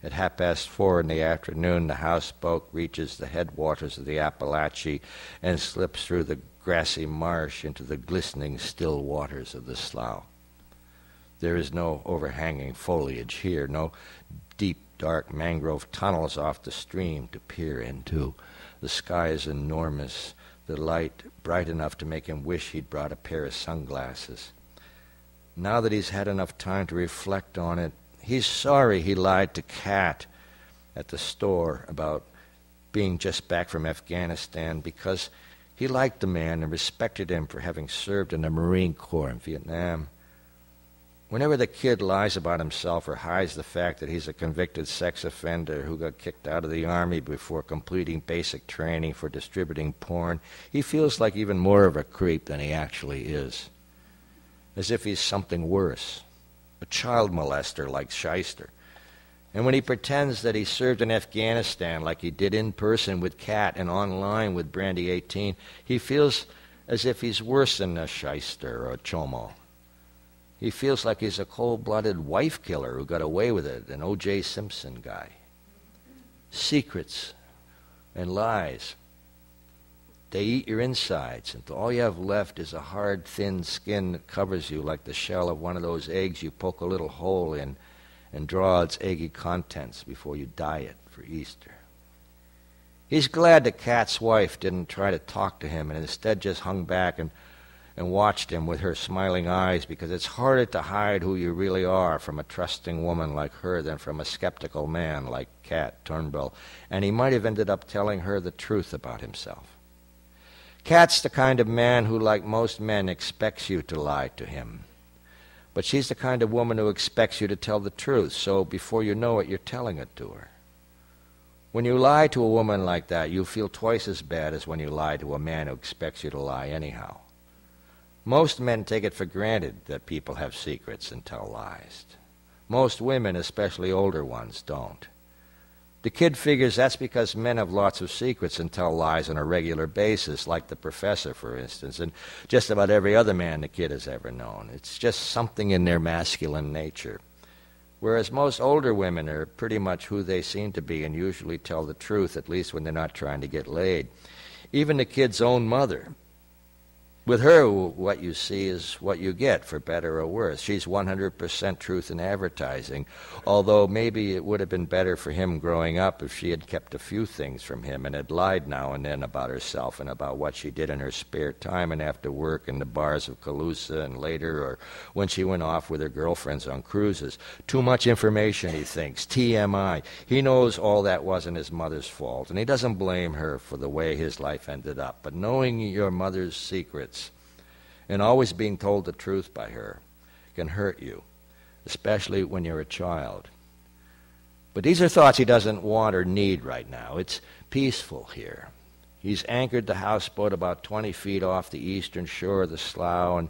At 4:30 in the afternoon, the houseboat reaches the headwaters of the Appalachie and slips through the grassy marsh into the glistening still waters of the Slough. There is no overhanging foliage here, no deep, dark mangrove tunnels off the stream to peer into. The sky is enormous, the light bright enough to make him wish he'd brought a pair of sunglasses. Now that he's had enough time to reflect on it, he's sorry he lied to Kat at the store about being just back from Afghanistan because he liked the man and respected him for having served in the Marine Corps in Vietnam. Whenever the kid lies about himself or hides the fact that he's a convicted sex offender who got kicked out of the Army before completing basic training for distributing porn, he feels like even more of a creep than he actually is. As if he's something worse, a child molester like Shyster. And when he pretends that he served in Afghanistan like he did in person with Kat and online with Brandy 18, he feels as if he's worse than a Shyster or a Chomo. He feels like he's a cold-blooded wife killer who got away with it, an O.J. Simpson guy. Secrets and lies, they eat your insides, and all you have left is a hard, thin skin that covers you like the shell of one of those eggs you poke a little hole in and draw its eggy contents before you dye it for Easter. He's glad that Kat's wife didn't try to talk to him and instead just hung back and watched him with her smiling eyes, because it's harder to hide who you really are from a trusting woman like her than from a skeptical man like Kat Turnbull, and he might have ended up telling her the truth about himself. Kat's the kind of man who, like most men, expects you to lie to him. But she's the kind of woman who expects you to tell the truth, so before you know it, you're telling it to her. When you lie to a woman like that, you feel twice as bad as when you lie to a man who expects you to lie anyhow. Most men take it for granted that people have secrets and tell lies. Most women, especially older ones, don't. The kid figures that's because men have lots of secrets and tell lies on a regular basis, like the professor, for instance, and just about every other man the kid has ever known. It's just something in their masculine nature. Whereas most older women are pretty much who they seem to be and usually tell the truth, at least when they're not trying to get laid. Even the kid's own mother. With her, what you see is what you get, for better or worse. She's 100% truth in advertising, although maybe it would have been better for him growing up if she had kept a few things from him and had lied now and then about herself and about what she did in her spare time and after work in the bars of Calusa and later, or when she went off with her girlfriends on cruises. Too much information, he thinks. TMI. He knows all that wasn't his mother's fault, and he doesn't blame her for the way his life ended up. But knowing your mother's secrets and always being told the truth by her can hurt you, especially when you're a child. But these are thoughts he doesn't want or need right now. It's peaceful here. He's anchored the houseboat about 20 feet off the eastern shore of the slough, and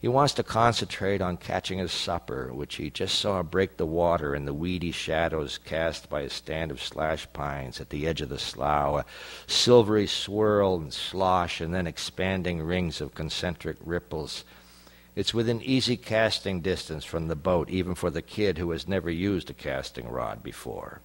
he wants to concentrate on catching his supper, which he just saw break the water in the weedy shadows cast by a stand of slash pines at the edge of the slough, a silvery swirl and slosh, and then expanding rings of concentric ripples. It's within easy casting distance from the boat, even for the kid who has never used a casting rod before.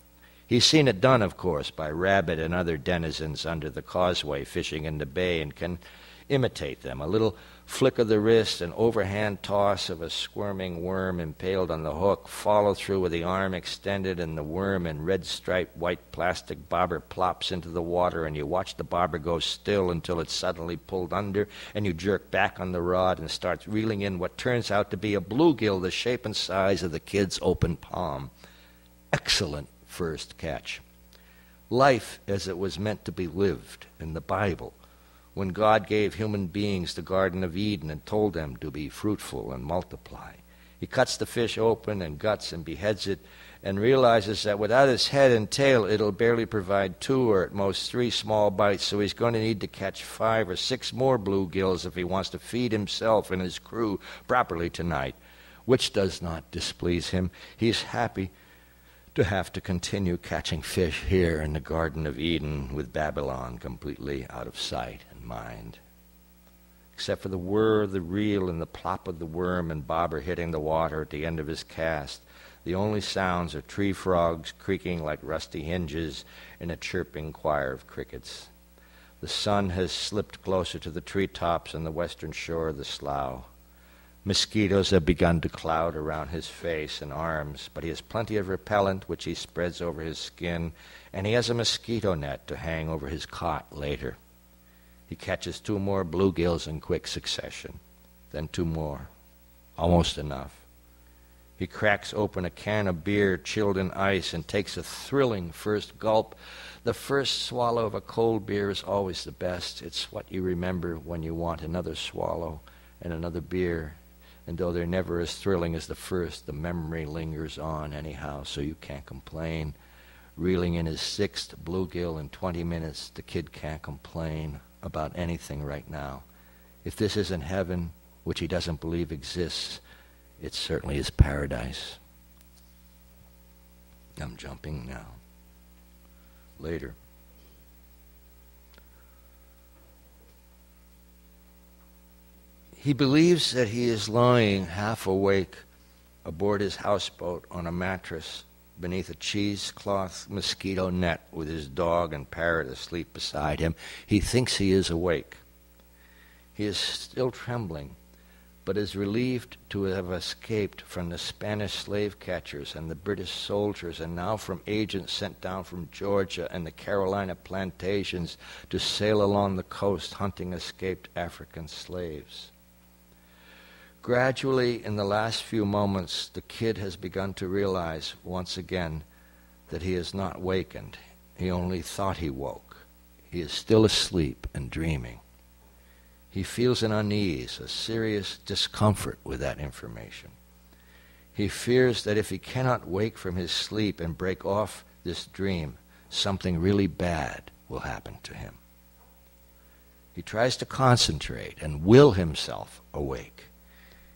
He's seen it done, of course, by rabbit and other denizens under the causeway fishing in the bay, and can imitate them. A little flick of the wrist, an overhand toss of a squirming worm impaled on the hook, follow through with the arm extended, and the worm in red-striped white plastic bobber plops into the water, and you watch the bobber go still until it's suddenly pulled under, and you jerk back on the rod and starts reeling in what turns out to be a bluegill the shape and size of the kid's open palm. Excellent first catch. Life as it was meant to be lived in the Bible, when God gave human beings the Garden of Eden and told them to be fruitful and multiply. He cuts the fish open and guts and beheads it, and realizes that without its head and tail it'll barely provide 2 or at most 3 small bites, so he's going to need to catch 5 or 6 more bluegills if he wants to feed himself and his crew properly tonight, which does not displease him. He's happy to have to continue catching fish here in the Garden of Eden with Babylon completely out of sight and mind. Except for the whir of the reel and the plop of the worm and bobber hitting the water at the end of his cast, the only sounds are tree frogs creaking like rusty hinges and a chirping choir of crickets. The sun has slipped closer to the treetops on the western shore of the slough. Mosquitoes have begun to cloud around his face and arms, but he has plenty of repellent which he spreads over his skin, and he has a mosquito net to hang over his cot later. He catches 2 more bluegills in quick succession, then 2 more. Almost enough. He cracks open a can of beer chilled in ice and takes a thrilling first gulp. The first swallow of a cold beer is always the best. It's what you remember when you want another swallow and another beer. And though they're never as thrilling as the first, the memory lingers on anyhow, so you can't complain. Reeling in his sixth bluegill in 20 minutes, the kid can't complain about anything right now. If this isn't heaven, which he doesn't believe exists, it certainly is paradise. I'm jumping now. Later. He believes that he is lying half awake aboard his houseboat on a mattress beneath a cheesecloth mosquito net with his dog and parrot asleep beside him. He thinks he is awake. He is still trembling, but is relieved to have escaped from the Spanish slave catchers and the British soldiers, and now from agents sent down from Georgia and the Carolina plantations to sail along the coast hunting escaped African slaves. Gradually, in the last few moments, the kid has begun to realize once again that he is not wakened. He only thought he woke. He is still asleep and dreaming. He feels an unease, a serious discomfort with that information. He fears that if he cannot wake from his sleep and break off this dream, something really bad will happen to him. He tries to concentrate and will himself awake.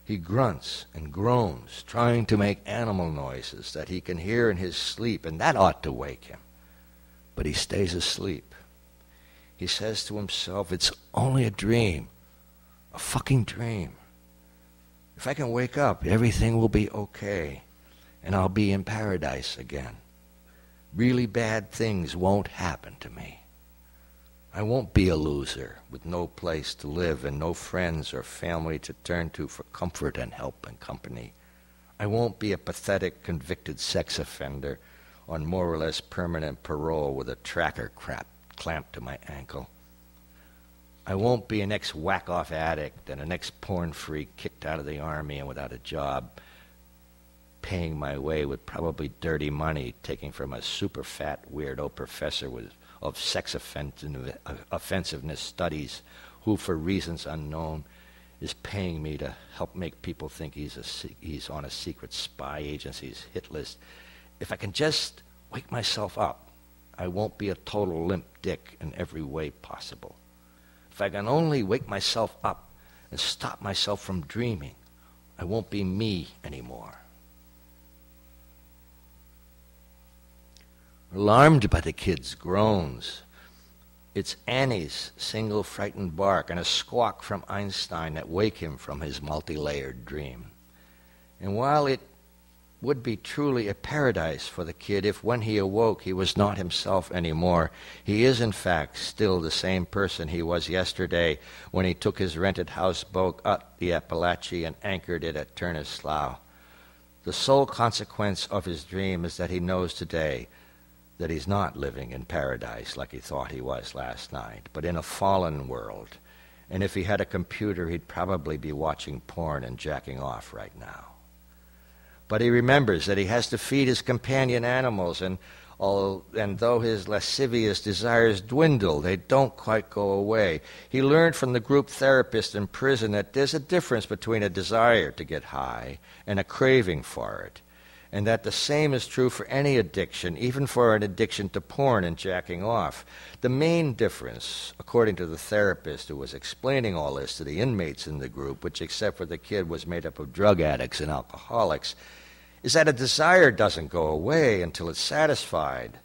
He grunts and groans, trying to make animal noises that he can hear in his sleep, and that ought to wake him. But he stays asleep. He says to himself, it's only a dream, a fucking dream. If I can wake up, everything will be okay, and I'll be in paradise again. Really bad things won't happen to me. I won't be a loser with no place to live and no friends or family to turn to for comfort and help and company. I won't be a pathetic convicted sex offender on more or less permanent parole with a tracker clamped to my ankle. I won't be an ex-whack-off addict and an ex-porn freak kicked out of the army and without a job, paying my way with probably dirty money taken from a super-fat weirdo professor of sex offensiveness studies who, for reasons unknown, is paying me to help make people think he's on a secret spy agency's hit list. If I can just wake myself up, I won't be a total limp dick in every way possible. If I can only wake myself up and stop myself from dreaming, I won't be me anymore. Alarmed by the kid's groans, it's Annie's single frightened bark and a squawk from Einstein that wake him from his multi-layered dream. And while it would be truly a paradise for the kid if when he awoke he was not himself anymore, he is in fact still the same person he was yesterday when he took his rented houseboat up the Appalachie and anchored it at Turner's Slough. The sole consequence of his dream is that he knows today that he's not living in paradise like he thought he was last night, but in a fallen world. And if he had a computer, he'd probably be watching porn and jacking off right now. But he remembers that he has to feed his companion animals, and though his lascivious desires dwindle, they don't quite go away. He learned from the group therapist in prison that there's a difference between a desire to get high and a craving for it, and that the same is true for any addiction, even for an addiction to porn and jacking off. The main difference, according to the therapist who was explaining all this to the inmates in the group, which except for the kid was made up of drug addicts and alcoholics, is that a desire doesn't go away until it's satisfied.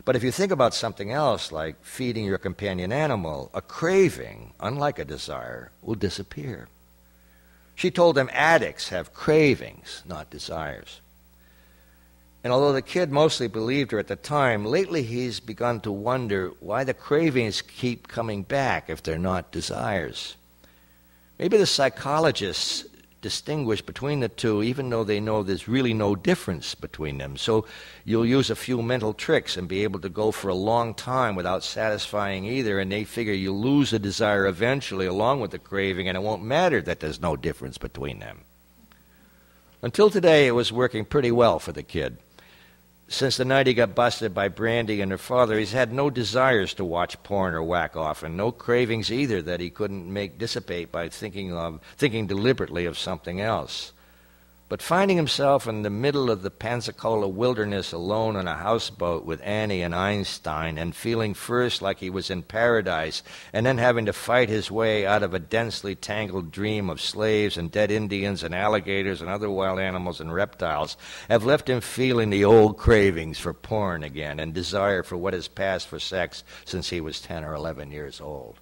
But if you think about something else, like feeding your companion animal, a craving, unlike a desire, will disappear. She told him addicts have cravings, not desires. And although the kid mostly believed her at the time, lately he's begun to wonder why the cravings keep coming back if they're not desires. Maybe the psychologists distinguish between the two, even though they know there's really no difference between them. So you'll use a few mental tricks and be able to go for a long time without satisfying either, and they figure you'll lose a desire eventually along with the craving, and it won't matter that there's no difference between them. Until today, it was working pretty well for the kid. Since the night he got busted by Brandy and her father, he's had no desires to watch porn or whack off, and no cravings either that he couldn't make dissipate by thinking deliberately of something else. But finding himself in the middle of the Pensacola wilderness alone on a houseboat with Annie and Einstein, and feeling first like he was in paradise, and then having to fight his way out of a densely tangled dream of slaves and dead Indians and alligators and other wild animals and reptiles, have left him feeling the old cravings for porn again and desire for what has passed for sex since he was 10 or 11 years old.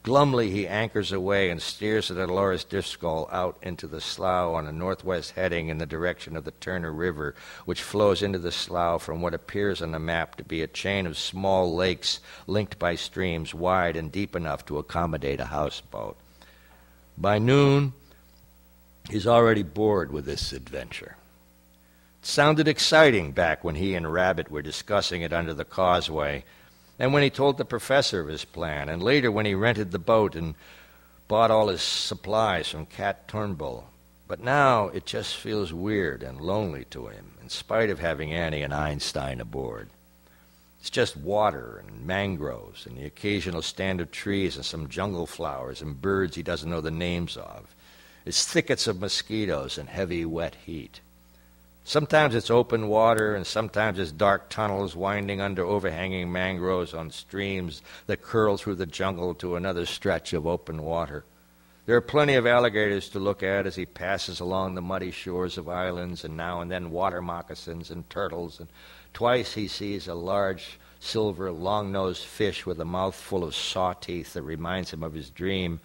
Glumly, he anchors away and steers the Dolores Driscoll out into the slough on a northwest heading in the direction of the Turner River, which flows into the slough from what appears on the map to be a chain of small lakes linked by streams wide and deep enough to accommodate a houseboat. By noon, he's already bored with this adventure. It sounded exciting back when he and Rabbit were discussing it under the causeway, and when he told the professor of his plan, and later when he rented the boat and bought all his supplies from Cat Turnbull. But now it just feels weird and lonely to him, in spite of having Annie and Einstein aboard. It's just water and mangroves and the occasional stand of trees and some jungle flowers and birds he doesn't know the names of. It's thickets of mosquitoes and heavy, wet heat. Sometimes it's open water, and sometimes it's dark tunnels winding under overhanging mangroves on streams that curl through the jungle to another stretch of open water. There are plenty of alligators to look at as he passes along the muddy shores of islands, and now and then water moccasins and turtles, and twice he sees a large silver long-nosed fish with a mouth full of saw teeth that reminds him of his dream.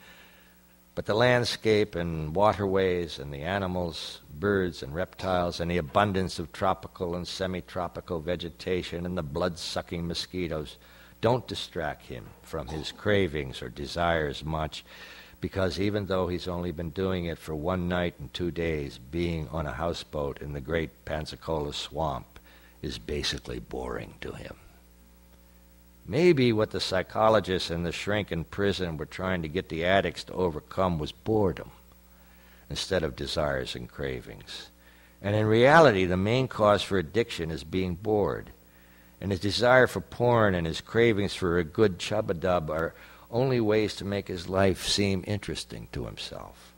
But the landscape and waterways and the animals, birds and reptiles, and the abundance of tropical and semi-tropical vegetation and the blood-sucking mosquitoes don't distract him from his cravings or desires much, because even though he's only been doing it for 1 night and 2 days, being on a houseboat in the great Pensacola swamp is basically boring to him. Maybe what the psychologists and the shrink in prison were trying to get the addicts to overcome was boredom instead of desires and cravings. And in reality, the main cause for addiction is being bored. And his desire for porn and his cravings for a good chub-a-dub are only ways to make his life seem interesting to himself.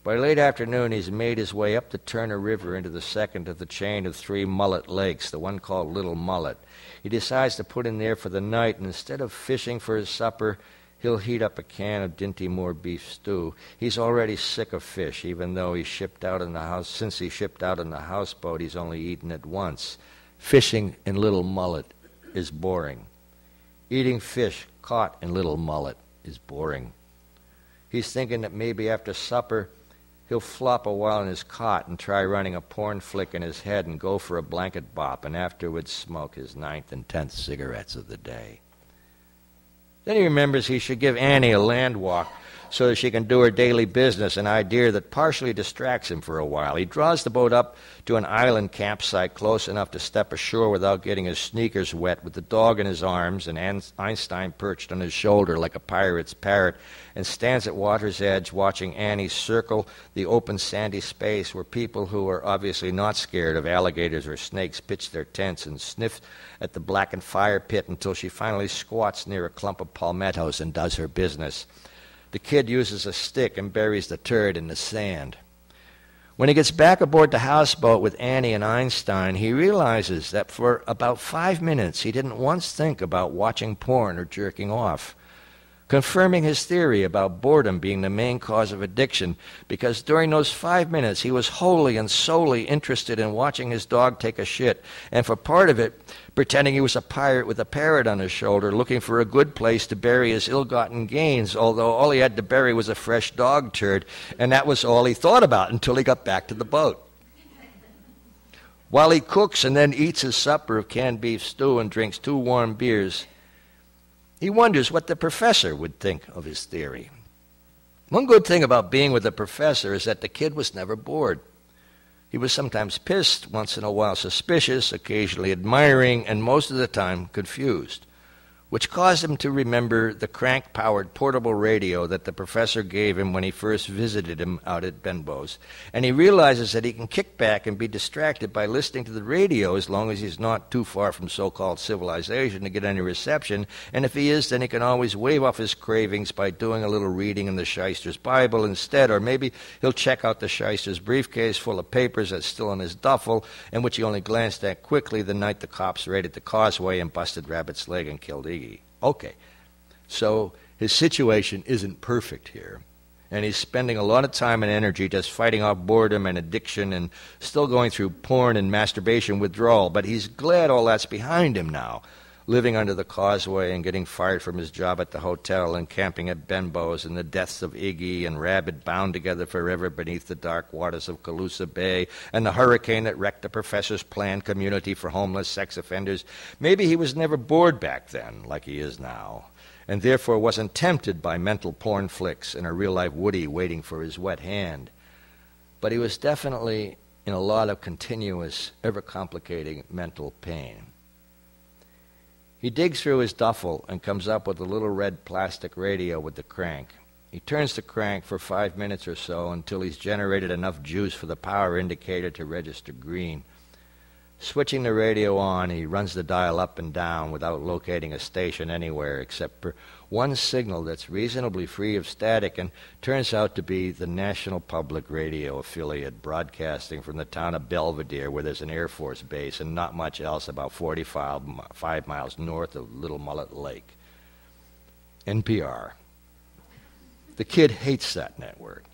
By late afternoon, he's made his way up the Turner River into the second of the chain of 3 mullet lakes, the one called Little Mullet. He decides to put in there for the night, and instead of fishing for his supper, he'll heat up a can of Dinty Moore beef stew. He's already sick of fish, even though he shipped out in the house. Since he shipped out in the houseboat, he's only eaten it once. Fishing in Little Mullet is boring. Eating fish caught in Little Mullet is boring. He's thinking that maybe after supper, he'll flop a while in his cot and try running a porn flick in his head and go for a blanket bop, and afterwards smoke his 9th and 10th cigarettes of the day. Then he remembers he should give Annie a land walk so that she can do her daily business, an idea that partially distracts him for a while. He draws the boat up to an island campsite close enough to step ashore without getting his sneakers wet, with the dog in his arms and Einstein perched on his shoulder like a pirate's parrot, and stands at water's edge watching Annie circle the open sandy space where people who are obviously not scared of alligators or snakes pitch their tents, and sniff at the blackened fire pit until she finally squats near a clump of palmettos and does her business. The kid uses a stick and buries the turd in the sand. When he gets back aboard the houseboat with Annie and Einstein, he realizes that for about 5 minutes he didn't once think about watching porn or jerking off, confirming his theory about boredom being the main cause of addiction, because during those 5 minutes he was wholly and solely interested in watching his dog take a shit, and for part of it, pretending he was a pirate with a parrot on his shoulder, looking for a good place to bury his ill-gotten gains, although all he had to bury was a fresh dog turd, and that was all he thought about until he got back to the boat. While he cooks and then eats his supper of canned beef stew and drinks 2 warm beers, he wonders what the professor would think of his theory. One good thing about being with the professor is that the kid was never bored. He was sometimes pissed, once in a while suspicious, occasionally admiring, and most of the time confused. which caused him to remember the crank-powered portable radio that the professor gave him when he first visited him out at Benbow's. And he realizes that he can kick back and be distracted by listening to the radio as long as he's not too far from so-called civilization to get any reception. And if he is, then he can always wave off his cravings by doing a little reading in the shyster's Bible instead. Or maybe he'll check out the shyster's briefcase full of papers that's still in his duffel, and which he only glanced at quickly the night the cops raided the causeway and busted Rabbit's leg and killed Iggy. Okay, so his situation isn't perfect here, and he's spending a lot of time and energy just fighting off boredom and addiction and still going through porn and masturbation withdrawal, but he's glad all that's behind him now, living under the causeway and getting fired from his job at the hotel and camping at Benbow's and the deaths of Iggy and Rabbit bound together forever beneath the dark waters of Calusa Bay and the hurricane that wrecked the professor's planned community for homeless sex offenders. Maybe he was never bored back then like he is now, and therefore wasn't tempted by mental porn flicks and a real-life Woody waiting for his wet hand. But he was definitely in a lot of continuous, ever-complicating mental pain. He digs through his duffel and comes up with a little red plastic radio with the crank. He turns the crank for 5 minutes or so until he's generated enough juice for the power indicator to register green. Switching the radio on, he runs the dial up and down without locating a station anywhere except for one signal that's reasonably free of static and turns out to be the National Public Radio affiliate broadcasting from the town of Belvedere, where there's an Air Force base and not much else about 45 miles north of Little Mullet Lake. NPR. The kid hates that network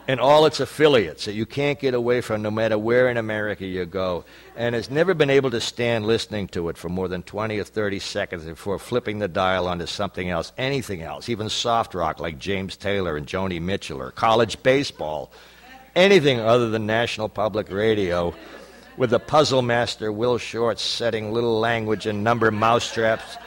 and all its affiliates that you can't get away from no matter where in America you go, and has never been able to stand listening to it for more than 20 or 30 seconds before flipping the dial onto something else, anything else, even soft rock like James Taylor and Joni Mitchell or college baseball, anything other than National Public Radio, with the puzzle master Will Shortz setting little language and number mousetraps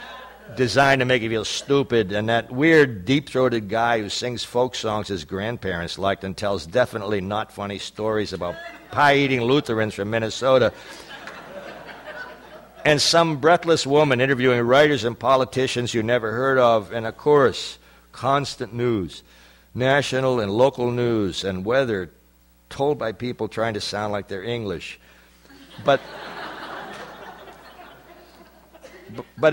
designed to make you feel stupid, and that weird deep-throated guy who sings folk songs his grandparents liked and tells definitely not funny stories about pie-eating Lutherans from Minnesota, and some breathless woman interviewing writers and politicians you never heard of, and of course, constant news, national and local news, and weather told by people trying to sound like they're English. But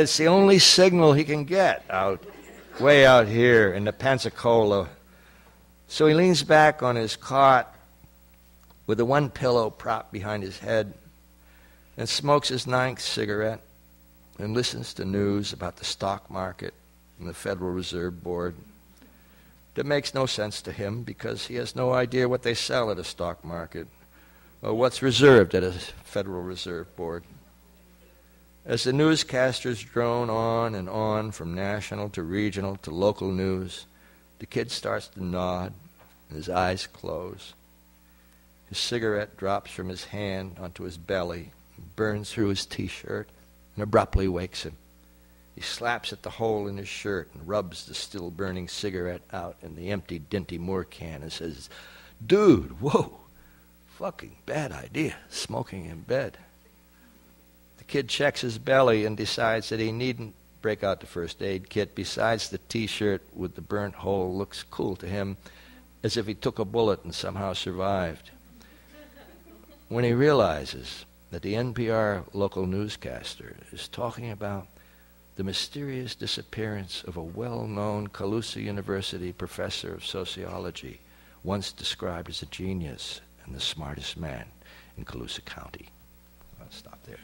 it's the only signal he can get way out here in the Pensacola. So he leans back on his cot with the one pillow propped behind his head and smokes his 9th cigarette and listens to news about the stock market and the Federal Reserve Board. That makes no sense to him because he has no idea what they sell at a stock market or what's reserved at a Federal Reserve Board. As the newscasters drone on and on from national to regional to local news, the kid starts to nod and his eyes close. His cigarette drops from his hand onto his belly, and burns through his T-shirt, and abruptly wakes him. He slaps at the hole in his shirt and rubs the still burning cigarette out in the empty Dinty Moore can and says, "Dude, whoa, fucking bad idea, smoking in bed." The kid checks his belly and decides that he needn't break out the first aid kit. Besides, the T-shirt with the burnt hole looks cool to him, as if he took a bullet and somehow survived. When he realizes that the NPR local newscaster is talking about the mysterious disappearance of a well-known Calusa University professor of sociology, once described as a genius and the smartest man in Calusa County. I'll stop there.